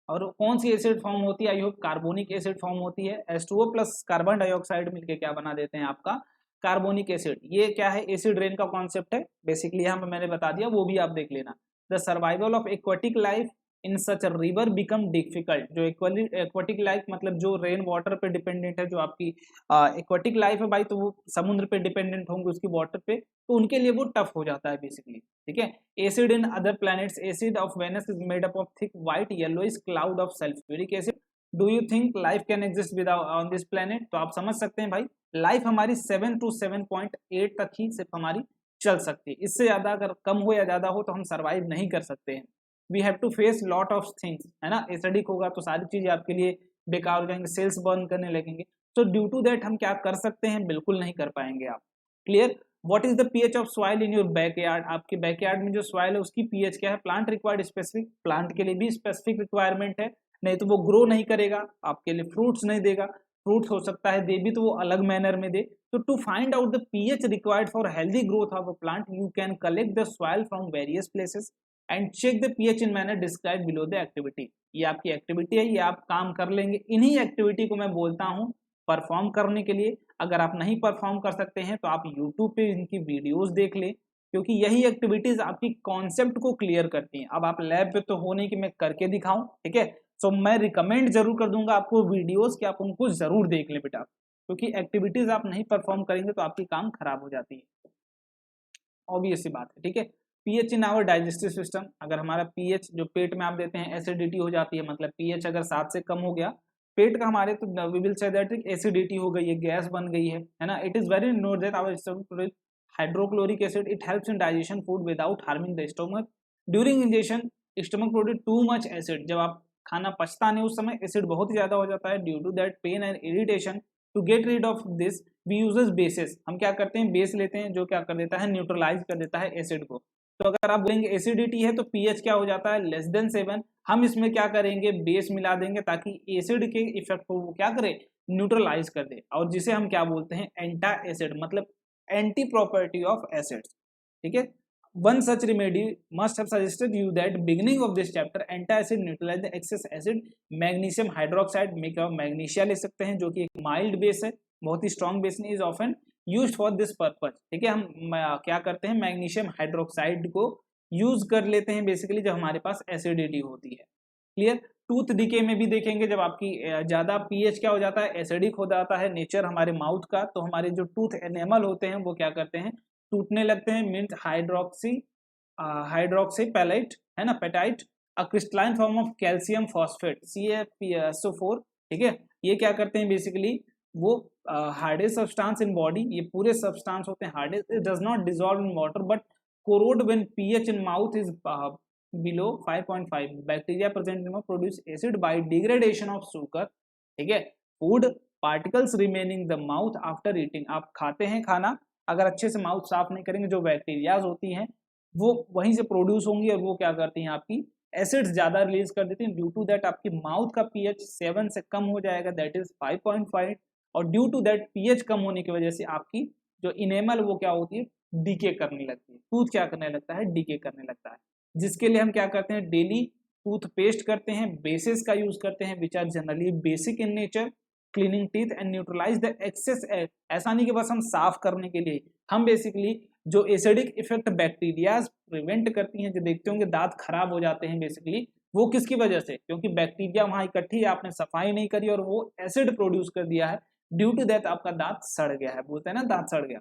और कौन सी एसिड फॉर्म होती है, I hope carbonic acid form होती है। H2O प्लस कार्बन डाइऑक्साइड मिलके क्या बना देते हैं आपका कार्बोनिक एसिड। ये क्या है, एसिड रेन का कॉन्सेप्ट है बेसिकली, यहाँ पे मैंने बता दिया, वो भी आप देख लेना। The survival of aquatic life in such river become difficult, जो एक्वाटिक लाइफ मतलब जो रेन वाटर पे डिपेंडेंट है, जो आपकी एक्वाटिक लाइफ है भाई, तो वो समुद्र पे डिपेंडेंट होंगे उसकी वाटर पे, तो उनके लिए वो टफ हो जाता है बेसिकली। ठीक है, acid in other planets, acid of Venus is made up of thick white yellowish cloud of sulphuric acid. Do you think life can exist without on this planet? तो आप समझ सकते हैं भाई, लाइफ हमारी 7 to 7.8 तक ही सिर्फ हमारी चल सकती है, इससे ज्यादा अगर कम हो या ज्यादा हो तो हम सर्वाइव नहीं कर सकते हैं। We have to face lot of things, है ना। एसिडिक होगा तो सारी चीजें आपके लिए बेकार हो जाएंगे, सेल्स बर्न करने लगेंगे। तो ड्यू टू दैट हम क्या कर सकते हैं, बिल्कुल नहीं कर पाएंगे आप। Clear. What is the pH of soil in your backyard, आपके बैकयार्ड में जो सॉइल है उसकी पीएच क्या है। प्लांट रिक्वायर्ड स्पेसिफिक, प्लांट के लिए भी स्पेसिफिक रिक्वायरमेंट है, नहीं तो वो ग्रो नहीं करेगा, आपके लिए फ्रूट्स नहीं देगा। फ्रूट हो सकता है दे भी, तो वो अलग मैनर में दे। तो to find out the pH required for healthy growth of a plant, you can collect the soil from various places and check the pH in manner describe below the activity. ये आपकी activity है, ये आप काम कर लेंगे। इन्हीं activity को मैं बोलता हूँ परफॉर्म करने के लिए। अगर आप नहीं परफॉर्म कर सकते हैं तो आप यूट्यूब पे इनकी वीडियोस देख लें, क्योंकि यही एक्टिविटीज आपकी कॉन्सेप्ट को क्लियर करती हैं। अब आप लैब पे तो हो नहीं कि मैं करके दिखाऊं, ठीक है। सो मैं रिकमेंड जरूर कर दूंगा आपको वीडियोस कि आप उनको जरूर देख लें बेटा, क्योंकि एक्टिविटीज आप नहीं परफॉर्म करेंगे तो आपकी काम खराब हो जाती है, ऑब्वियस सी बात है। ठीक है, pH in our digestive system, अगर हमारा पीएच जो पेट में आप देते हैं एसिडिटी हो जाती है, मतलब पीएच अगर 7 से कम हो गया पेट का हमारे, तो we will say that acidity हो गई है, गैस बन गई है ना। It is very note that our hydrochloric acid it helps in digestion food without harming the stomach. During ingestion stomach produce too much acid, जब आप खाना पचता नहीं उस समय एसिड बहुत ही ज्यादा हो जाता है। Due to that pain and irritation, to get rid of this we uses bases, हम क्या करते हैं बेस लेते हैं, जो क्या कर देता है न्यूट्रलाइज कर देता है एसिड को। तो अगर आप बोलेंगे एसिडिटी है तो पीएच क्या हो जाता है लेस देन 7, हम इसमें क्या करेंगे बेस मिला देंगे ताकि एसिड के इफेक्ट को वो क्या करे न्यूट्रलाइज कर दे, और जिसे हम क्या बोलते हैं एंटा एसिड, मतलब एंटी प्रॉपर्टी ऑफ एसिड्स। ठीक है, one such remedy must have suggested you that beginning of this chapter, antacid neutralize the excess acid, magnesium hydroxide, make magnesia ले सकते हैं जो कि एक माइल्ड बेस है, बहुत ही strong base is often used for this purpose. ठीक है, हम क्या करते हैं, मैग्नीशियम हाइड्रोक्साइड को यूज कर लेते हैं बेसिकली जब हमारे पास एसिडिटी होती है। क्लियर। टूथ डिके में भी देखेंगे जब आपकी ज्यादा पीएच क्या हो जाता है, एसिडिक हो जाता है नेचर हमारे माउथ का, तो हमारे जो टूथ एनेमल होते हैं वो क्या करते हैं, टूटने लगते हैं। मीन्स हाइड्रोक्सी पैलेट है ना, petite, a crystalline form of calcium phosphate CaPSO4। ठीक है, ये क्या करते हैं बेसिकली, वो हार्डेस्ट सब्सटेंस इन बॉडी, ये पूरे सब्सटेंस होते हैं hardest, it does not dissolve in water but corrode when pH in mouth is below 5.5 bacteria present in mouth produce acid by degradation of sugar। ठीक है, food particles remaining the mouth after eating, आप खाते हैं खाना, अगर अच्छे से mouth साफ नहीं करेंगे जो बैक्टीरियाज होती हैं वो वहीं से प्रोड्यूस होंगी और वो क्या करती हैं, आपकी एसिड्स ज्यादा रिलीज कर देती हैं। ड्यू टू दैट आपकी माउथ का पीएच 7 से कम हो जाएगा, दैट इज 5.5, और ड्यू टू दैट पीएच कम होने की वजह से आपकी जो इनेमल वो क्या होती है, डीके करने लगती है, टूथ क्या करने लगता है, डीके करने लगता है, जिसके लिए हम क्या करते हैं, डेली टूथपेस्ट करते हैं, बेसिस का यूज करते हैं which are generally basic in nature, cleaning teeth and neutralize the excess. ऐसा नहीं कि बस हम साफ करने के लिए, हम बेसिकली जो एसिडिक इफेक्ट बैक्टीरियाज प्रिवेंट करती हैं, जो देखते होंगे दांत खराब हो जाते हैं बेसिकली, वो किसकी वजह से, क्योंकि बैक्टीरिया वहां इकट्ठी है, आपने सफाई नहीं करी और वो एसिड प्रोड्यूस कर दिया है, ड्यू टू दैट आपका दांत सड़ गया है, बोलते हैं ना दांत सड़ गया।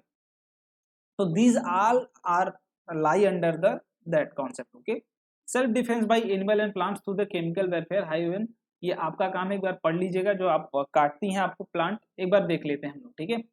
तो these all are lie under the that concept. Okay, self defence by animal and plants through the chemical welfare हाइवेन, ये आपका काम है, एक बार पढ़ लीजिएगा, जो आप काटती हैं आपको प्लांट, एक बार देख लेते हैं हम लोग। ठीक है,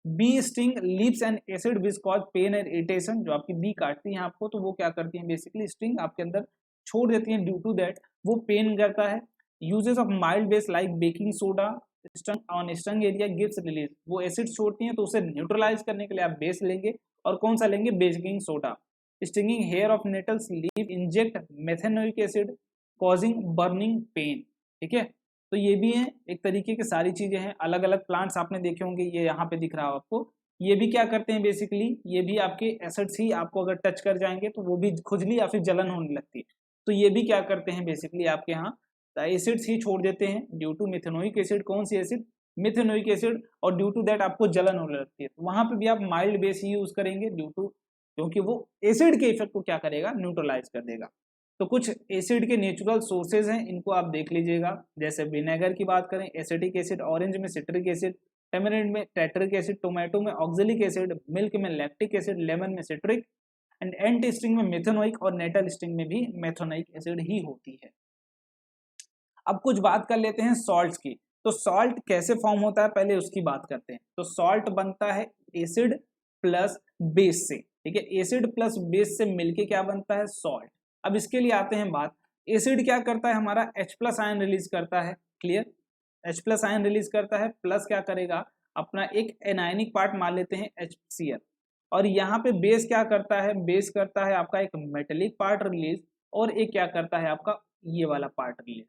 bee sting leaves and acid which cause pain and irritation, जो आपकी बी काटती हैं आपको तो वो क्या करती हैं, बेसिकली स्टिंग आपके अंदर छोड़ देती हैं, ड्यू टू दैट वो पेन करता है। Uses of mild base like baking soda stung on stung area gives release, वो एसिड छोड़ती हैं तो उसे न्यूट्रलाइज करने के लिए आप बेस लेंगे, और कौन सा लेंगे, baking soda. Stinging hair of nettles leave inject methanoic acid causing burning pain. ठीक है, तो ये भी है एक तरीके की सारी चीजें हैं, अलग अलग प्लांट्स आपने देखे होंगे, ये यहाँ पे दिख रहा हो आपको, ये भी क्या करते हैं बेसिकली, ये भी आपके एसिड्स ही आपको अगर टच कर जाएंगे तो वो भी खुजली या फिर जलन होने लगती है, तो ये भी क्या करते हैं बेसिकली आपके यहाँ एसिड्स ही छोड़ देते हैं ड्यू टू मिथेनोइक एसिड, कौन सी एसिड, मिथेनोइक एसिड, और ड्यू टू दैट आपको जलन होने लगती है, तो वहां पे भी आप माइल्ड बेस ही यूज करेंगे ड्यू टू, क्योंकि वो एसिड के इफेक्ट को क्या करेगा, न्यूट्रलाइज कर देगा। तो कुछ एसिड के नेचुरल सोर्सेज हैं, इनको आप देख लीजिएगा, जैसे विनेगर की बात करें एसिटिक एसिड, ऑरेंज में सिट्रिक एसिड, टेमरिंड में टेट्रिक एसिड, टोमेटो में ऑक्जेलिक एसिड, मिल्क में लैक्टिक एसिड, लेमन में सिट्रिक, एंड एंट स्टिंग में मेथेनोइक, और नेटल स्टिंग में भी मेथेनोइक एसिड ही होती है। अब कुछ बात कर लेते हैं सॉल्ट्स की, तो सॉल्ट कैसे फॉर्म होता है पहले उसकी बात करते हैं। तो सॉल्ट बनता है एसिड प्लस बेस से। ठीक है, एसिड प्लस बेस से मिलके क्या बनता है, सॉल्ट। अब इसके लिए आते हैं बात, एसिड क्या करता है, हमारा H+ आयन रिलीज करता है। क्लियर, H+ आयन रिलीज करता है, प्लस क्या करेगा, अपना एक एनायनिक पार्ट मान लेते हैं HCl, और यहाँ पे बेस क्या करता है, बेस करता है आपका एक मेटेलिक पार्ट रिलीज, और एक क्या करता है आपका ये वाला पार्ट रिलीज।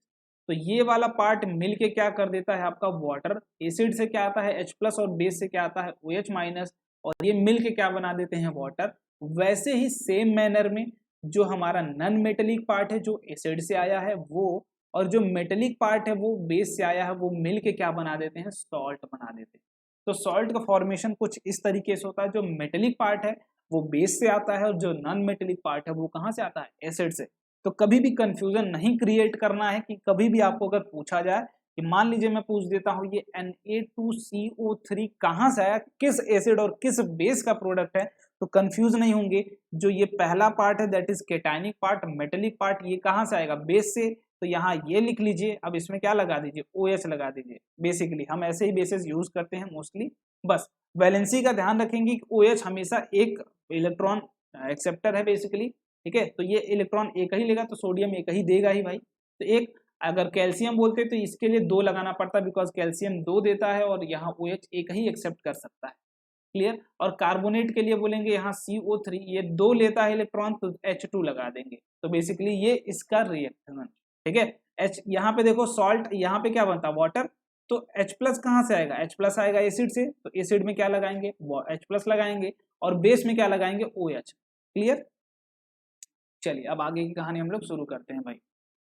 तो ये वाला पार्ट मिलके क्या कर देता है आपका वाटर, एसिड से क्या आता है H+ और बेस से क्या आता है OH-, और ये मिलके क्या बना देते हैं वाटर। वैसे ही सेम मैनर में जो हमारा नॉन मेटेलिक पार्ट है जो एसिड से आया है वो, और जो मेटेलिक पार्ट है वो बेस से आया है, वो मिलके क्या बना देते हैं, सॉल्ट बना देते हैं। तो सॉल्ट का फॉर्मेशन कुछ इस तरीके से होता है, जो मेटेलिक पार्ट है वो बेस से आता है, और जो नॉन मेटेलिक पार्ट है वो कहाँ से आता है, एसिड से। तो कभी भी कंफ्यूजन नहीं क्रिएट करना है, कि कभी भी आपको अगर पूछा जाए कि मान लीजिए मैं पूछ देता हूँ ये Na2CO3 कहाँ से आया, किस एसिड और किस बेस का प्रोडक्ट है, तो कंफ्यूज नहीं होंगे। जो ये पहला पार्ट है that is केटाइनिक part, metallic part, ये कहाँ से आएगा, बेस से, तो यहाँ ये लिख लीजिए। अब इसमें क्या लगा दीजिए, OH लगा दीजिए। बेसिकली हम ऐसे ही बेसिस यूज करते हैं मोस्टली। बस वैलेंसी का ध्यान रखेंगे कि OH हमेशा एक इलेक्ट्रॉन एक्सेप्टर है बेसिकली। ठीक है, तो ये इलेक्ट्रॉन एक ही लेगा तो सोडियम एक ही देगा ही भाई। तो एक अगर कैल्शियम बोलते तो इसके लिए 2 लगाना पड़ता है, बिकॉज कैल्शियम 2 देता है और यहाँ OH एक ही एक्सेप्ट कर सकता है। क्लियर, और कार्बोनेट के लिए बोलेंगे यहाँ CO3, ये 2 लेता है इलेक्ट्रॉन तो H2 लगा देंगे। तो बेसिकली ये इसका रिएक्शन। ठीक है, H यहाँ पे देखो सॉल्ट, यहाँ पे क्या बनता है वाटर, तो H+ कहाँ से आएगा, H+ आएगा एसिड से, तो एसिड में क्या लगाएंगे, H+ लगाएंगे, और बेस में क्या लगाएंगे, OH। क्लियर, चलिए अब आगे की कहानी हम लोग शुरू करते हैं भाई।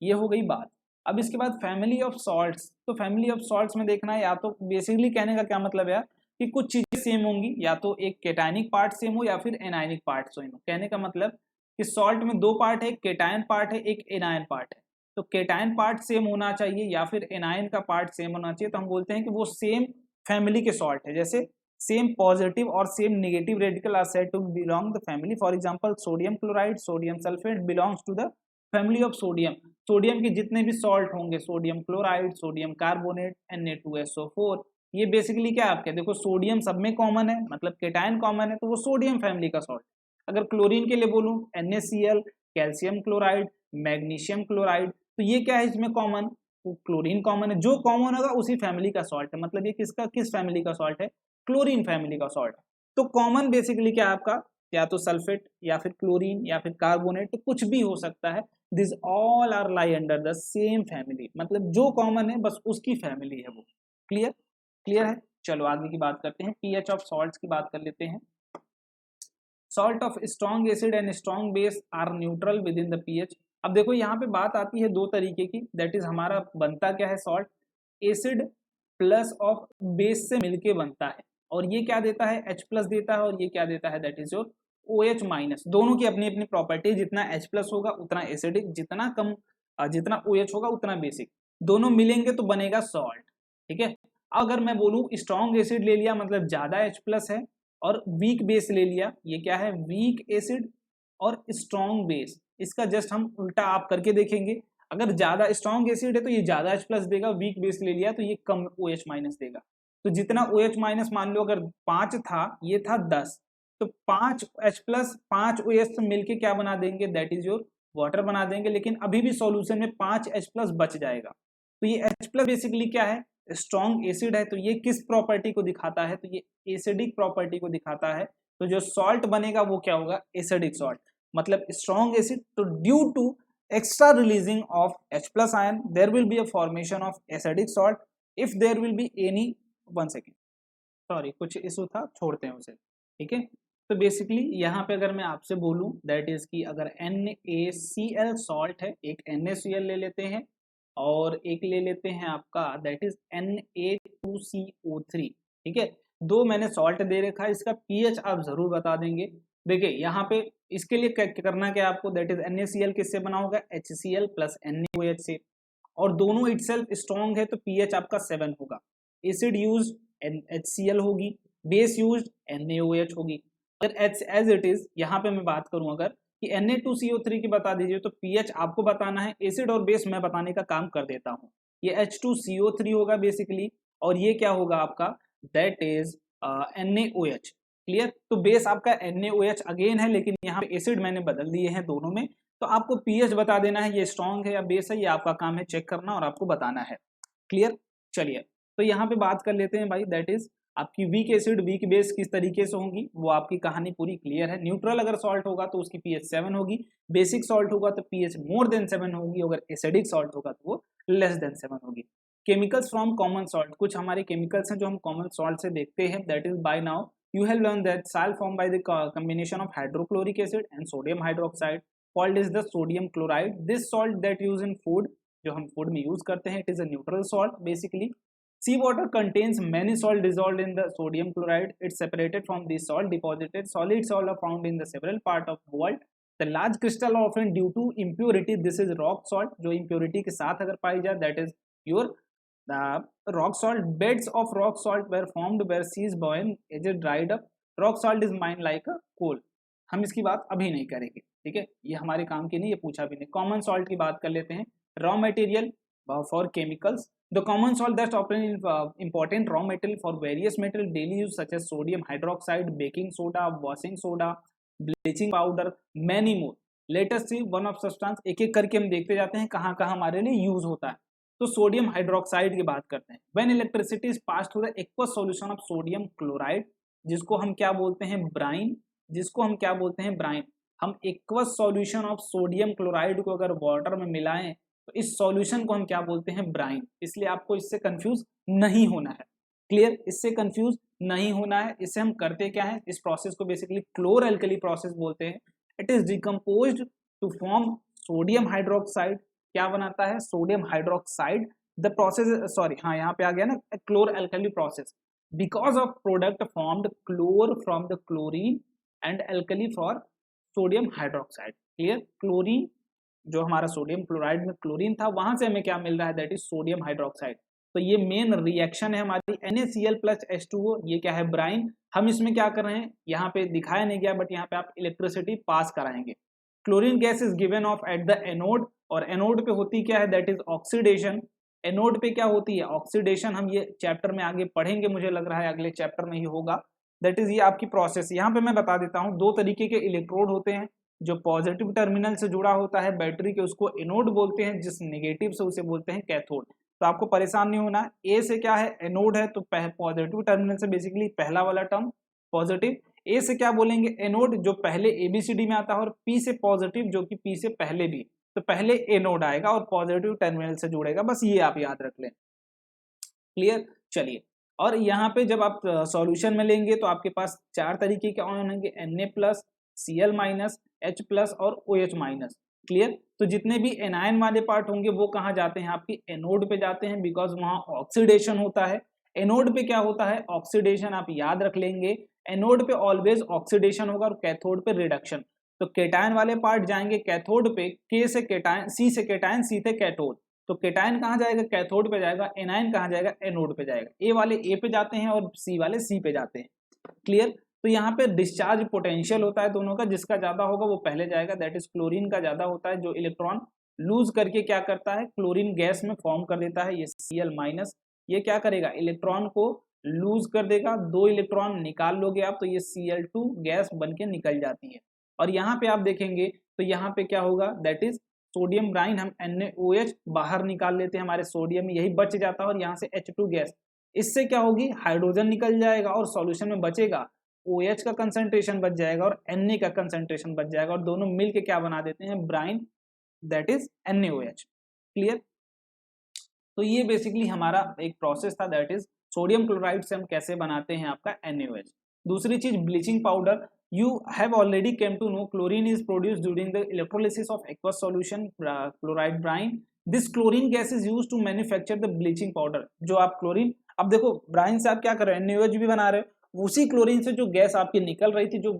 ये हो गई बात। अब इसके बाद फैमिली ऑफ सॉल्ट्स, तो फैमिली ऑफ सॉल्ट्स में देखना है, या तो बेसिकली कहने का क्या मतलब है यार, कि कुछ चीजें सेम होंगी, या तो एक केटायनिक पार्ट सेम हो या फिर एनायनिक पार्ट सेम हो। कहने का मतलब कि सॉल्ट में दो पार्ट है, एक केटायन पार्ट है, एक एनायन पार्ट है। तो केटायन पार्ट सेम होना चाहिए या फिर एनायन का पार्ट सेम होना चाहिए, तो हम बोलते हैं कि वो सेम फैमिली के सॉल्ट है। जैसे सेम पॉजिटिव और same negative radical are said to belong the family. For example sodium chloride, sodium sulphate belongs to the family of sodium. Sodium के जितने भी सॉल्ट होंगे, sodium chloride, sodium carbonate, Na2SO4, ये basically क्या आपके, देखो sodium सब में कॉमन है, मतलब केटायन कॉमन है, तो वो सोडियम फैमिली का सॉल्ट। अगर क्लोरीन के लिए बोलूं, NaCl, calcium chloride, magnesium chloride, तो ये क्या है इसमें कॉमन, क्लोरीन कॉमन है। जो कॉमन होगा उसी फैमिली का सॉल्ट है, मतलब ये किसका, किस फैमिली का सॉल्ट है, क्लोरीन फैमिली का सॉल्ट है। तो कॉमन बेसिकली क्या आपका, या तो सल्फेट या फिर क्लोरीन या फिर कार्बोनेट, तो कुछ भी हो सकता है। This all are lie under the same family, मतलब जो कॉमन है बस उसकी फैमिली है वो। क्लियर, क्लियर है। चलो आगे की बात करते हैं, पीएच ऑफ सॉल्ट्स की बात कर लेते हैं। Salt of strong acid and strong base are neutral with in the pH. अब देखो यहाँ पे बात आती है दो तरीके की, दैट इज हमारा बनता क्या है salt, acid plus of base से मिलके बनता है, और ये क्या देता है, H प्लस देता है, और ये क्या देता है, that is your OH minus. दोनों की अपनी अपनी प्रॉपर्टी, जितना H प्लस होगा उतना एसिडिक, जितना कम जितना OH होगा उतना बेसिक, दोनों मिलेंगे तो बनेगा सॉल्ट। ठीक है। अगर मैं बोलूँ स्ट्रॉन्ग एसिड ले लिया मतलब ज्यादा H प्लस है, और वीक बेस ले लिया, ये क्या है, वीक एसिड और स्ट्रॉन्ग बेस, इसका जस्ट हम उल्टा आप करके देखेंगे। अगर ज्यादा स्ट्रॉन्ग एसिड है तो ये ज्यादा H प्लस देगा, वीक बेस ले लिया तो ये कम OH माइनस देगा। तो जितना OH माइनस मान लो अगर 5 था, ये था 10, तो 5 H प्लस 5 OH से मिलके क्या बना देंगे, दैट इज योर वाटर बना देंगे, लेकिन अभी भी सॉल्यूशन में 5 H प्लस बच जाएगा। तो ये H प्लस बेसिकली क्या है, स्ट्रॉन्ग एसिड है। तो ये किस प्रॉपर्टी को दिखाता है, तो ये एसिडिक प्रॉपर्टी को दिखाता है। तो जो सॉल्ट बनेगा वो क्या होगा, एसिडिक सॉल्ट, मतलब स्ट्रॉन्ग एसिड। तो due to extra releasing of H plus ion there will be a formation of acidic salt if there will be any, one second sorry कुछ इशू था, छोड़ते हैं उसे। ठीक है। तो बेसिकली यहाँ पे अगर मैं आपसे बोलूँ दैट इज कि अगर NaCl सॉल्ट है, एक NaCl ले लेते हैं और एक ले लेते हैं आपका दैट इज Na2CO3। ठीक है। दो मैंने सॉल्ट दे रखा है, इसका पीएच आप जरूर बता देंगे। देखिए यहाँ पे इसके लिए करना क्या आपको, दैट इज NaCl किससे बना होगा, HCl प्लस NaOH से, और दोनों इटसेल्फ स्ट्रॉन्ग है तो पीएच आपका 7 होगा। एसिड यूज HCl होगी, बेस यूज NaOH होगी। अगर एज इट इज यहाँ पे मैं बात करूं अगर कि Na2CO3 की बता दीजिए, तो पीएच आपको बताना है, एसिड और बेस मैं बताने का काम कर देता हूँ। ये H2CO3 होगा बेसिकली, और ये क्या होगा आपका, दैट इज NaOH। क्लियर। तो बेस आपका NaOH अगेन है, लेकिन यहाँ पे एसिड मैंने बदल दिए हैं दोनों में। तो आपको पीएच बता देना है, ये स्ट्रॉन्ग है या बेस है, ये आपका काम है चेक करना और आपको बताना है। क्लियर। चलिए तो यहाँ पे बात कर लेते हैं भाई, दैट इज आपकी वीक एसिड वीक बेस किस तरीके से होंगी, वो आपकी कहानी पूरी क्लियर है। न्यूट्रल अगर सॉल्ट होगा तो उसकी पीएच 7 होगी, बेसिक सॉल्ट होगा तो पीएच मोर देन 7 होगी, अगर एसिडिक सॉल्ट होगा तो वो लेस देन 7 होगी। केमिकल्स फ्रॉम कॉमन सॉल्ट, कुछ हमारे केमिकल्स हैं जो हम कॉमन सॉल्ट से देखते हैं, that is by now you have learned that salt formed by the combination of hydrochloric acid and sodium hydroxide called is the sodium chloride. This salt that used in food, जो हम food में use करते हैं, it is a neutral salt basically. Sea water contains many salt dissolved in the sodium chloride. It's separated from the salt deposited. Solid salt are found in the several part of world. The large crystal are often due to impurity. This is rock salt, जो impurity के साथ अगर पाई जाए, that is your the rock salt. Beds of rock salt were formed where seas boil as it dried up. Rock salt is mined like a coal. हम इसकी बात अभी नहीं करेंगे, ठीक है, ये हमारे काम की नहीं, ये पूछा भी नहीं। कॉमन सॉल्ट की बात कर लेते हैं। Raw material for chemicals, the common salt that often important raw material for various material daily use such as sodium hydroxide, baking soda, washing soda, bleaching powder, many more. Let us see one of substance, एक एक करके हम देखते जाते हैं कहाँ कहाँ हमारे लिए यूज होता है। तो सोडियम हाइड्रोक्साइड की बात करते हैं। When electricity is pass through the aqueous solution of sodium chloride, जिसको हम क्या बोलते हैं, ब्राइन, जिसको हम क्या बोलते हैं, ब्राइन। हम aqueous solution of sodium chloride को अगर वाटर में मिलाएं तो इस सॉल्यूशन को हम क्या बोलते हैं, ब्राइन। इसलिए आपको इससे कंफ्यूज नहीं होना है। क्लियर, इससे कंफ्यूज नहीं होना है। इससे हम करते क्या है, इस प्रोसेस को बेसिकली क्लोर एल्कली प्रोसेस बोलते हैं। It is decomposed to form sodium hydroxide, क्या बनाता है, sodium hydroxide. The process, sorry हाँ यहाँ पे आ गया ना, chlor alkali process. Because of product formed chlor from the chlorine and alkali for sodium hydroxide. Clear, chlorine जो हमारा सोडियम क्लोराइड में क्लोरीन था वहां से हमें क्या मिल रहा है, दैट इज सोडियम हाइड्रोक्साइड। तो ये मेन रिएक्शन है हमारी NaCl प्लस H2O, ये क्या है, ब्राइन। हम इसमें क्या कर रहे हैं, यहाँ पे दिखाया नहीं गया बट यहाँ पे आप इलेक्ट्रिसिटी पास कराएंगे। Chlorine gas is given of at the anode, और एनोड पे होती क्या है, दैट इज ऑक्सीडेशन। एनोड पे क्या होती है, ऑक्सीडेशन। हम ये चैप्टर में आगे पढ़ेंगे, मुझे लग रहा है अगले चैप्टर में ही होगा। दैट इज ये आपकी प्रोसेस। यहाँ पे मैं बता देता हूँ, दो तरीके के इलेक्ट्रोड होते हैं। जो पॉजिटिव टर्मिनल से जुड़ा होता है बैटरी के, उसको एनोड बोलते हैं, जिस नेगेटिव से उसे बोलते हैं कैथोड। तो आपको परेशान नहीं होना, ए से क्या है, एनोड है, तो पॉजिटिव टर्मिनल से बेसिकली पहला वाला टर्म पॉजिटिव। ए से क्या बोलेंगे, एनोड, जो पहले ABCD में आता है, और पी से पॉजिटिव, जो कि पी से पहले भी, तो पहले एनोड आएगा और पॉजिटिव टर्मिनल से जुड़ेगा। बस ये आप याद रख लें। क्लियर, चलिए। और यहाँ पे जब आप सॉल्यूशन में लेंगे तो आपके पास चार तरीके के आयन होंगे, Na+, Cl-, H+ और OH-। क्लियर, तो जितने भी एनायन वाले पार्ट होंगे वो कहाँ जाते हैं, आपकी एनोड पे जाते हैं, बिकॉज वहाँ ऑक्सीडेशन होता है। एनोड पे क्या होता है, ऑक्सीडेशन। आप याद रख लेंगे, एनोड पे ऑलवेज ऑक्सीडेशन होगा और कैथोड पे रिडक्शन। तो केटायन वाले पार्ट जाएंगे कैथोड पे, के से केटायन, सी से केटायन, सी से कैथोड। तो केटायन कहाँ जाएगा, कैथोड पे जाएगा। एनायन कहाँ जाएगा, एनोड पे जाएगा। ए वाले ए पे जाते हैं और सी वाले सी पे जाते हैं। क्लियर, तो यहाँ पे डिस्चार्ज पोटेंशियल होता है दोनों का, जिसका ज्यादा होगा वो पहले जाएगा, दैट इज क्लोरीन का ज्यादा होता है, जो इलेक्ट्रॉन लूज करके क्या करता है, क्लोरीन गैस में फॉर्म कर देता है। ये Cl-, ये क्या करेगा, इलेक्ट्रॉन को लूज कर देगा। 2 इलेक्ट्रॉन निकाल लोगे आप तो ये Cl2 गैस बन के निकल जाती है। और यहाँ पे आप देखेंगे तो यहाँ पे क्या होगा, दैट इज सोडियम ब्राइन, हम NaOH बाहर निकाल लेते हैं, हमारे सोडियम में यही बच जाता है, और यहाँ से H2 गैस। इससे क्या होगी, हाइड्रोजन निकल जाएगा और सॉल्यूशन में बचेगा OH का कंसंट्रेशन बच जाएगा और Na का कंसंट्रेशन बच जाएगा, और दोनों मिलके क्या बना देते हैं, brine, that is NaOH। Clear, तो ये बेसिकली हमारा एक प्रोसेस था, दैट इज सोडियम क्लोराइड से हम कैसे बनाते हैं आपका NaOH। दूसरी चीज bleaching powder. You have already came to know chlorine is produced during the electrolysis of aqueous solution chloride brine. This chlorine gas is used to manufacture the bleaching powder। जो आप क्लोरीन, अब देखो Bryan से आप क्या कर रहे हैं, NaOH भी बना रहे हो, उसी क्लोरीन से जो गैस आपकी निकल रही थी, जो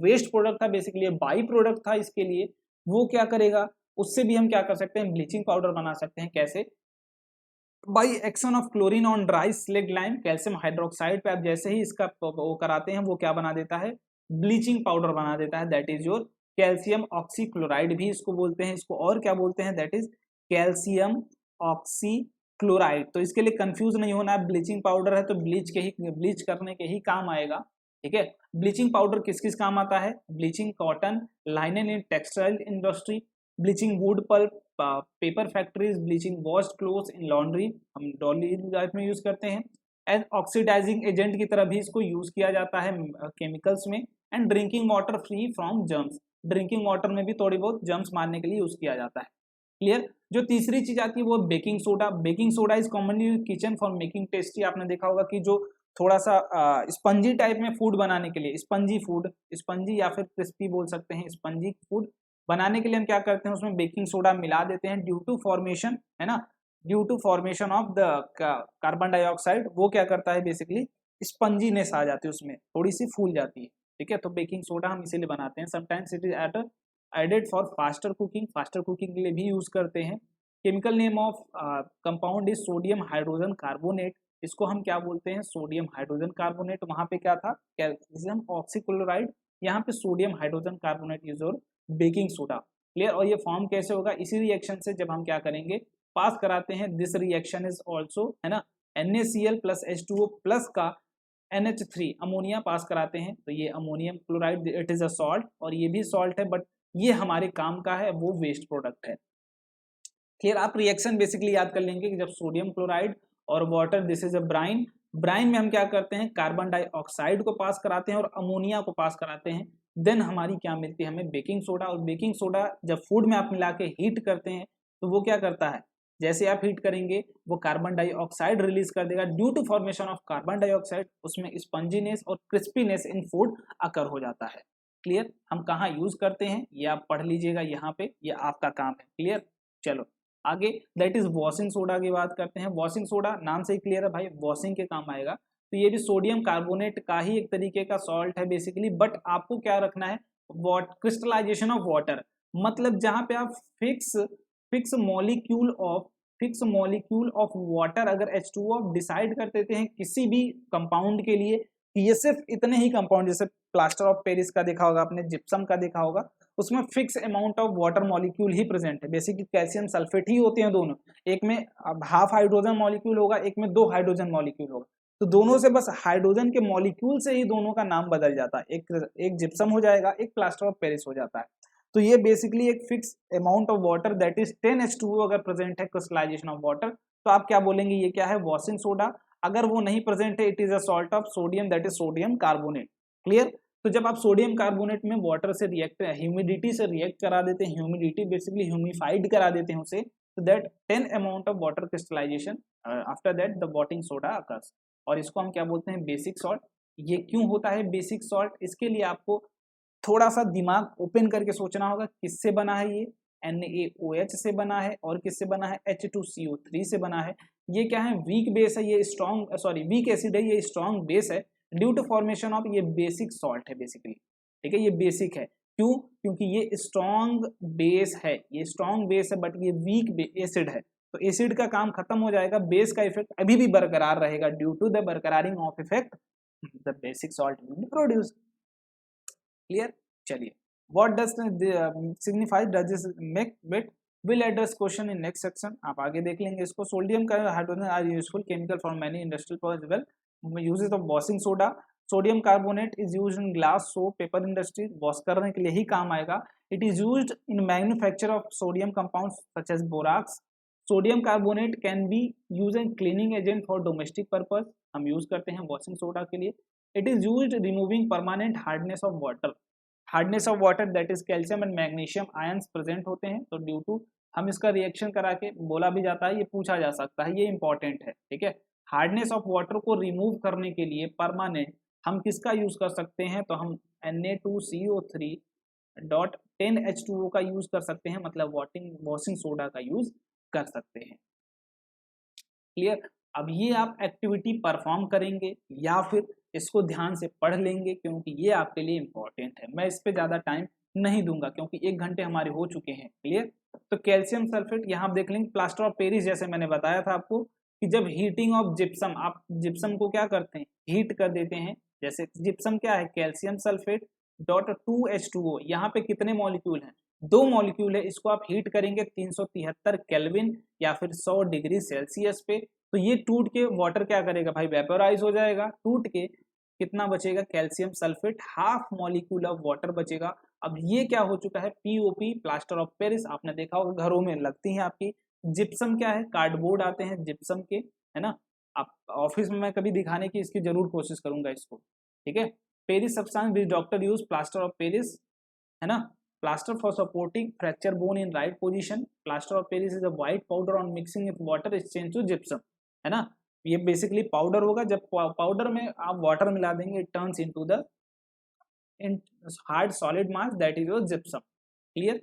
वेस्ट प्रोडक्ट था, बेसिकली बाई प्रोडक्ट था इसके लिए, वो क्या करेगा, उससे भी हम क्या कर सकते हैं, ब्लीचिंग पाउडर बना सकते हैं। कैसे, by action of chlorine on dry slaked lime. Calcium hydroxide पे आप जैसे ही इसका वो कराते हैं, वो क्या बना देता है, ब्लीचिंग पाउडर बना देता है, that is your calcium oxychloride भी इसको बोलते हैं। इसको और क्या बोलते हैं, दैट इज कैल्शियम ऑक्सीक्लोराइड। तो इसके लिए कंफ्यूज नहीं होना है, ब्लीचिंग पाउडर है तो ब्लीच करने के ही काम आएगा। ठीक है, ब्लीचिंग पाउडर किस किस काम आता है, bleaching cotton लाइनन in textile industry, bleaching wood pulp paper factories, bleaching washed clothes in laundry, हम डॉली लाइफ में यूज करते हैं। एज ऑक्सीडाइजिंग एजेंट की तरह भी इसको यूज किया जाता है केमिकल्स में। And drinking water free from germs, drinking water में भी थोड़ी बहुत जर्म्स मारने के लिए यूज किया जाता है। क्लियर, जो तीसरी चीज आती है वो baking soda. Baking soda is commonly in kitchen for making tasty. आपने देखा होगा कि जो थोड़ा सा स्पंजी टाइप में फूड बनाने के लिए, स्पंजी फूड, स्पंजी या फिर क्रिस्पी बोल सकते हैं, स्पंजी फूड बनाने के लिए हम क्या करते हैं, उसमें बेकिंग सोडा मिला देते हैं, ड्यू टू फॉर्मेशन, है ना, due to formation of the carbon dioxide. वो क्या करता है, बेसिकली स्पंजीनेस आ जाती है, उसमें थोड़ी सी फूल जाती है। ठीक है, तो बेकिंग सोडा हम इसीलिए बनाते हैं। Sometimes it is added for faster cooking, faster cooking के लिए भी यूज करते हैं। Chemical name of compound is sodium hydrogen carbonate. इसको हम क्या बोलते हैं, सोडियम हाइड्रोजन कार्बोनेट। वहां पे क्या था, कैल्शियम ऑक्सीक्लोराइड, यहाँ पे सोडियम हाइड्रोजन कार्बोनेट इज और बेकिंग सोडा। क्लियर, और ये फॉर्म कैसे होगा, इसी रिएक्शन से जब हम क्या करेंगे, पास कराते हैं। दिस रिएक्शन इज ऑल्सो, है ना, NaCl प्लस H2O प्लस का NH3 अमोनिया पास कराते हैं, तो ये ammonium chloride, it is a salt, और ये भी सॉल्ट है, बट ये हमारे काम का है, वो वेस्ट प्रोडक्ट है। क्लियर, आप रिएक्शन बेसिकली याद कर लेंगे कि जब सोडियम क्लोराइड और water, this is a brine, brine में हम क्या करते हैं, कार्बन डाइऑक्साइड को पास कराते हैं और अमोनिया को पास कराते हैं, देन हमारी क्या मिलती है, हमें बेकिंग सोडा। और बेकिंग सोडा जब फूड में आप मिला के हीट करते हैं तो वो क्या करता है, जैसे आप हीट करेंगे वो कार्बन डाइऑक्साइड रिलीज कर देगा, due to formation of carbon dioxide उसमें स्पंजीनेस और क्रिस्पीनेस इन फूड अकर हो जाता है। क्लियर, हम कहाँ यूज करते हैं ये आप पढ़ लीजिएगा यहाँ पे, ये आपका काम है। क्लियर, चलो आगे, दैट इज वॉशिंग सोडा की बात करते हैं। वॉशिंग सोडा नाम से ही क्लियर है भाई, वॉशिंग के काम आएगा। तो ये भी सोडियम कार्बोनेट का ही एक तरीके का सॉल्ट है बेसिकली, बट आपको क्या रखना है, क्रिस्टलाइजेशन ऑफ वाटर, मतलब जहां पे आप फिक्स मॉलिक्यूल ऑफ वाटर अगर H2O आप डिसाइड कर देते हैं किसी भी कंपाउंड के लिए कि ये सिर्फ इतने ही कंपाउंड, जैसे प्लास्टर ऑफ पेरिस का देखा होगा आपने, जिप्सम का देखा होगा, उसमें fix amount of water molecule he present है, बेसिकली कैल्शियम सल्फेट ही होते हैं दोनों, एक में हाफ हाइड्रोजन मॉलिक्यूल होगा, एक में 2 हाइड्रोजन मॉलिक्यूल होगा, तो दोनों से बस हाइड्रोजन के मॉलिक्यूल से ही दोनों का नाम बदल जाता है, एक जिप्सम हो जाएगा, एक प्लास्टर ऑफ पेरिस हो जाता है। तो ये बेसिकली एक fix amount of water that is 10H2O अगर प्रेजेंट है क्रिस्टलाइजेशन ऑफ वाटर, तो आप क्या बोलेंगे, ये क्या है, वॉशिंग सोडा। अगर वो नहीं प्रेजेंट है, it is a salt of sodium that is sodium carbonate. Clear. तो जब आप सोडियम कार्बोनेट में वाटर से रिएक्ट, ह्यूमिडिटी से रिएक्ट करा देते हैं, ह्यूमिडिटी बेसिकली ह्यूमिफाइड करा देते हैं उसे, तो that 10 amount of water crystallization, after that the washing soda occurs, और इसको हम क्या बोलते हैं, बेसिक सॉल्ट। ये क्यों होता है बेसिक सॉल्ट, इसके लिए आपको थोड़ा सा दिमाग ओपन करके सोचना होगा, किससे बना है ये, NaOH से बना है, और किससे बना है, H2CO3 से बना है। ये क्या है, वीक बेस है, ये वीक एसिड है, ये स्ट्रॉन्ग बेस है ड्यू टू फॉर्मेशन ऑफ, ये बेसिक सॉल्ट है बेसिकली, ठीक है, ये बेसिक है। क्यों, क्योंकि ये स्ट्रॉन्ग बेस है, ये स्ट्रॉन्ग बेस है, बट ये वीक एसिड है, तो एसिड का काम खत्म हो जाएगा, बेस का इफेक्ट अभी भी बरकरार रहेगा ड्यू टू द बरकरारिंग of effect the basic salt will be produce. Clear. चलिए, what does signify does this make bit, will address question in next section, आप आगे देख लेंगे इसको। सोडियम का hydrogen are useful chemical for many industrial process well, uses of washing soda, sodium carbonate is used in glass, soap, paper industry, wash करने के लिए ही काम आएगा। It is used in manufacture of sodium compounds such as borax. Sodium carbonate can be use an cleaning agent for domestic purpose, हम use करते हैं washing soda के लिए। It is used removing permanent hardness of water, hardness of water that is calcium and magnesium ions present होते हैं, तो due to, हम इसका रिएक्शन करा के बोला भी जाता है, ये पूछा जा सकता है, ये इंपॉर्टेंट है, ठीक है। हार्डनेस ऑफ वाटर को रिमूव करने के लिए परमानेंट हम किसका यूज कर सकते हैं, तो हम Na2CO3 डॉट 10H2O का यूज कर सकते हैं, मतलब वॉशिंग सोडा का यूज कर सकते हैं। क्लियर। अब ये आप एक्टिविटी परफॉर्म करेंगे या फिर इसको ध्यान से पढ़ लेंगे, क्योंकि ये आपके लिए इंपॉर्टेंट है, मैं इस पे ज्यादा टाइम नहीं दूंगा क्योंकि 1 घंटे हमारे हो चुके हैं। क्लियर। तो कैल्शियम सल्फेट यहाँ आप देख लेंगे, प्लास्टर ऑफ पेरिस, जैसे मैंने बताया था आपको कि जब हीटिंग ऑफ जिप्सम, आप जिप्सम को क्या करते हैं, हीट कर देते हैं, जैसे जिप्सम क्या है, कैल्शियम सल्फेट डॉट 2H2O, यहाँ पे कितने मॉलिक्यूल हैं, 2 मॉलिक्यूल है, इसको आप हीट करेंगे 373 केल्विन या फिर 100 डिग्री सेल्सियस पे, तो ये टूट के वाटर क्या करेगा भाई, वेपोराइज हो जाएगा, टूट के कितना बचेगा, calcium sulphate, half molecule of water बचेगा। अब ये क्या हो चुका है, POP, प्लास्टर ऑफ पेरिस, आपने देखा होगा घरों में लगती हैं आपकी। जिप्सम क्या है, कार्डबोर्ड आते हैं जिप्सम के, है ना, आप ऑफिस में मैं कभी दिखाने की इसकी जरूर कोशिश करूंगा इसको, ठीक है। Paris substance which doctor use, plaster of Paris, है ना, plaster for supporting fracture bone in right position, plaster of Paris is a white powder on mixing with water is change to gypsum, है ना, ये basically powder होगा, जब powder में आप water मिला देंगे it turns into the hard solid mass that is your gypsum. Clear.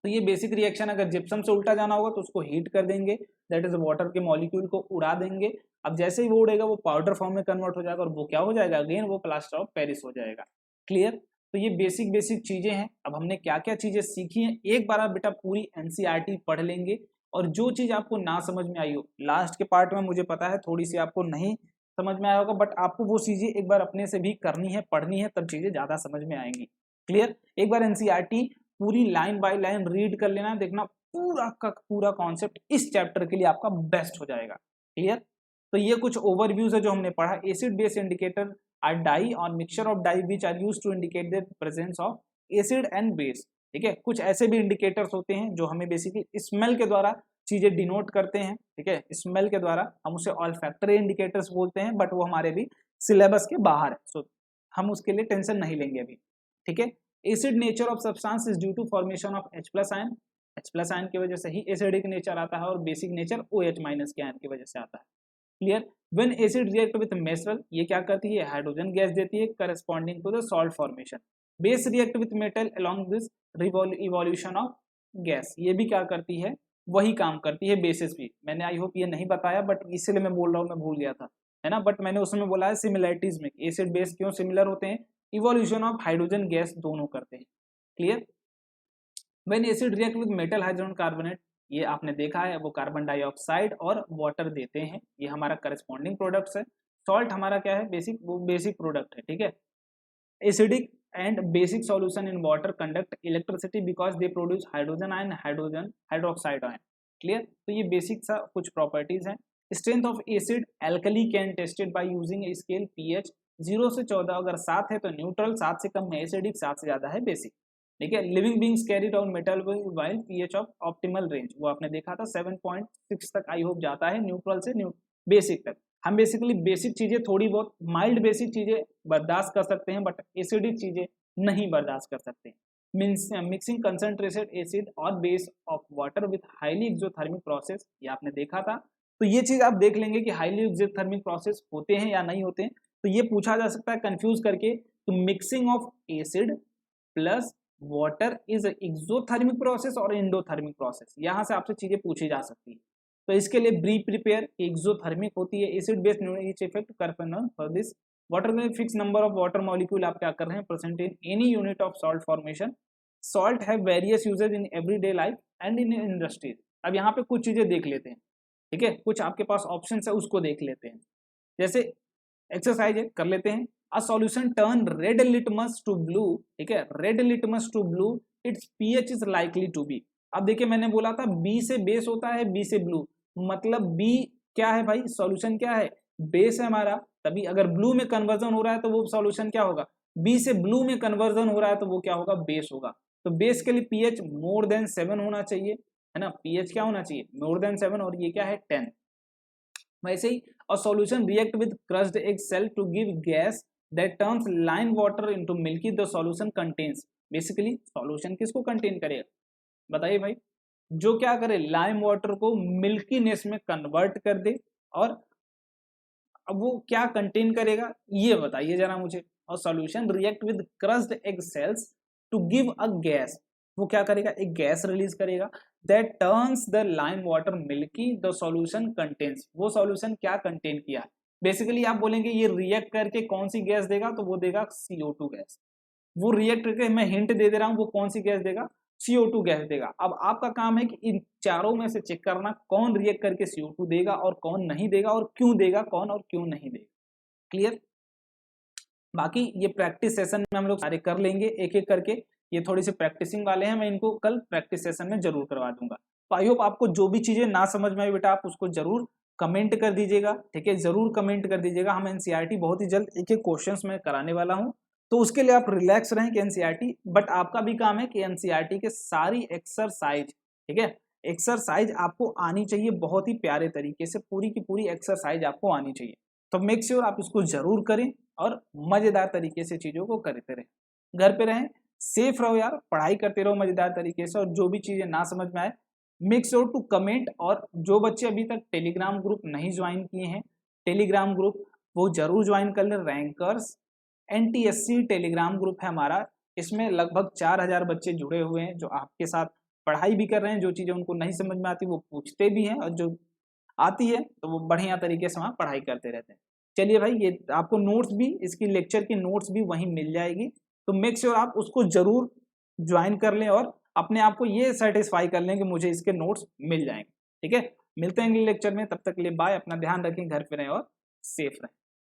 तो ये बेसिक रिएक्शन, अगर जिप्सम से उल्टा जाना होगा तो उसको हीट कर देंगे, दैट इज वाटर के मॉलिक्यूल को उड़ा देंगे, अब जैसे ही वो उड़ेगा वो पाउडर फॉर्म में कन्वर्ट हो जाएगा और वो क्या हो जाएगा, अगेन वो प्लास्टर ऑफ पेरिस हो जाएगा। क्लियर। तो ये बेसिक चीजें हैं। अब हमने क्या क्या चीजें सीखी हैं, एक बार आप बेटा पूरी NCERT पढ़ लेंगे, और जो चीज आपको ना समझ में आई हो, लास्ट के पार्ट में मुझे पता है थोड़ी सी आपको नहीं समझ में आया होगा, बट आपको वो चीजें एक बार अपने से भी करनी है, पढ़नी है, तब चीजें ज्यादा समझ में आएंगी। क्लियर। एक बार NCERT पूरी लाइन बाय लाइन रीड कर लेना, देखना पूरा का पूरा कॉन्सेप्ट इस चैप्टर के लिए आपका बेस्ट हो जाएगा। क्लियर। तो ये कुछ ओवरव्यूज है जो हमने पढ़ा। Acid base indicator are dye और mixture of dye which are used to indicate the presence of acid and base, ठीक है। कुछ ऐसे भी इंडिकेटर्स होते हैं जो हमें बेसिकली स्मेल के द्वारा चीजें डिनोट करते हैं, ठीक है, स्मेल के द्वारा, हम उसे ऑल्फैक्टरी इंडिकेटर्स बोलते हैं, बट वो हमारे भी सिलेबस के बाहर है, सो हम उसके लिए टेंशन नहीं लेंगे अभी, ठीक है। Acid nature of substance is due to formation of H+ ion, H+ ion की वजह से ही एसिडिक नेचर आता है, और बेसिक नेचर OH- के आयन की वजह से आता है। Clear. When acid react with metal, ये क्या करती है, हाइड्रोजन गैस देती है corresponding to the salt formation. Base react with metal along this evolution of gas, ये भी क्या करती है, वही काम करती है बेसिस भी। मैंने आई होप ये नहीं बताया, बट इसलिए मैं बोल रहा हूँ, मैं भूल गया था। है ना, बट मैंने उसमें बोला है सिमिलरिटीज में, एसिड बेस क्यों सिमिलर होते हैं, इवोल्यूशन ऑफ हाइड्रोजन गैस दोनों करते हैं। Clear. When acid react with metal hydrogen carbonate, ये आपने देखा है वो कार्बन डाइऑक्साइड और वाटर देते हैं, ये हमारा करस्पॉन्डिंग प्रोडक्ट्स है। सॉल्ट हमारा क्या है, बेसिक, वो बेसिक प्रोडक्ट है, ठीक है। Acidic and basic solution in water conduct electricity because they produce hydrogen ion, hydrogen hydroxide ion. Clear. तो ये बेसिक सा कुछ प्रॉपर्टीज हैं। Strength of acid alkali can tested by using a scale pH 0 से 14, अगर 7 है तो न्यूट्रल, 7 से कम है एसिडिक, 7 से ज्यादा है बेसिक, ठीक है। Living beings carry down metal while pH of optimal range, वो आपने देखा था 7.6 तक आई होप जाता है न्यूट्रल से बेसिक तक। हम बेसिकली बेसिक चीजें थोड़ी बहुत माइल्ड बेसिक चीजें बर्दाश्त कर सकते हैं, बट एसिडिक चीजें नहीं बर्दाश्त कर सकते। मीन्स मिक्सिंग कंसंट्रेटेड एसिड और base of water with highly exothermic process, ये आपने देखा था। तो ये चीज आप देख लेंगे कि हाईली एक्सोथर्मिक प्रोसेस होते हैं या नहीं होते हैं। तो ये पूछा जा सकता है कंफ्यूज करके, तो mixing of acid plus water is exothermic process और एंडोथर्मिक प्रोसेस, यहां से आपसे चीजें पूछी जा सकती है। तो इसके लिए ब्री प्रिपेयर एक्सोथर्मिक होती है, एसिड बेस ईच इफेक्ट करपेनल फॉर दिस वाटर में fix number of water molecule आप क्या कर रहे हैं present in any unit of salt formation. Salt have various usages in everyday life and in industries. अब यहाँ पे कुछ चीजें देख लेते हैं, ठीक है, कुछ आपके पास ऑप्शन है उसको देख लेते हैं। जैसे एक्सरसाइज है, कर लेते हैं। A solution turn red litmus to blue, ठीक है, red litmus to blue, its pH is likely to be. अब देखिए मैंने बोला था बी से बेस होता है, बी से ब्लू, मतलब बी क्या है भाई, सॉल्यूशन क्या है, बेस है हमारा, तभी अगर ब्लू में कन्वर्जन हो रहा है तो वो सॉल्यूशन क्या होगा, बी से ब्लू में कन्वर्जन हो रहा है तो वो क्या होगा, बेस होगा। तो बेस के लिए पीएच मोर देन 7 होना चाहिए, है ना, पीएच क्या होना चाहिए, मोर देन 7, और ये क्या है 10। वैसे ही a solution react with crushed egg cell to give gas that turns lime water into milky, the solution contains, basically solution किसको कंटेन करेगा, बताइए भाई, जो क्या करे, लाइम वाटर को मिल्कीनेस में कन्वर्ट कर दे, और अब वो क्या कंटेन करेगा ये बताइए जरा मुझे। और solution react with crushed egg shells to give a gas, वो क्या करेगा, एक गैस रिलीज करेगा, that turns the lime water milky, the solution contains, वो सॉल्यूशन क्या कंटेन किया। बेसिकली आप बोलेंगे ये रिएक्ट करके कौन सी गैस देगा, तो वो देगा CO2 गैस। वो रिएक्ट करके, मैं हिंट दे रहा हूं, वो कौन सी गैस देगा, CO2 गैस देगा। अब आपका काम है कि इन चारों में से चेक करना कौन रिएक्ट करके CO2 देगा और कौन नहीं देगा, और क्यों देगा कौन और क्यों नहीं देगा। क्लियर। बाकी ये प्रैक्टिस सेशन में हम लोग सारे कर लेंगे एक एक करके, ये थोड़ी सी प्रैक्टिसिंग वाले हैं, मैं इनको कल प्रैक्टिस सेशन में जरूर करवा दूंगा। तो आई होप आपको जो भी चीजें ना समझ में आई बेटा आप उसको जरूर कमेंट कर दीजिएगा, ठीक है, जरूर कमेंट कर दीजिएगा। हम एनसीईआरटी बहुत ही जल्द एक एक क्वेश्चंस में कराने वाला हूं, तो उसके लिए आप रिलैक्स रहें कि एनसीईआरटी, बट आपका भी काम है कि एनसीईआरटी के सारी एक्सरसाइज, ठीक है, एक्सरसाइज आपको आनी चाहिए बहुत ही प्यारे तरीके से, पूरी की पूरी एक्सरसाइज आपको आनी चाहिए। तो मेक श्योर आप इसको जरूर करें और मजेदार तरीके से चीजों को करते रहें। घर पे रहें, सेफ रहो यार, पढ़ाई करते रहो मजेदार तरीके से, और जो भी चीजें ना समझ में आए मेक श्योर टू कमेंट। और जो बच्चे अभी तक टेलीग्राम ग्रुप नहीं ज्वाइन किए हैं, टेलीग्राम ग्रुप वो जरूर ज्वाइन कर ले। रैंकर्स NTSC टेलीग्राम ग्रुप है हमारा, इसमें लगभग 4000 बच्चे जुड़े हुए हैं जो आपके साथ पढ़ाई भी कर रहे हैं, जो चीजें उनको नहीं समझ में आती वो पूछते भी हैं, और जो आती है तो वो बढ़िया तरीके से वहाँ पढ़ाई करते रहते हैं। चलिए भाई, ये आपको नोट्स भी, इसकी लेक्चर की नोट्स भी वहीं मिल जाएगी, तो मेक श्योर आप उसको जरूर ज्वाइन कर लें और अपने आप को ये सेटिस्फाई कर लें कि मुझे इसके नोट्स मिल जाएंगे। ठीक है, मिलते हैं अगले लेक्चर में, तब तक के लिए बाय, अपना ध्यान रखें, घर पे रहें और सेफ रहें।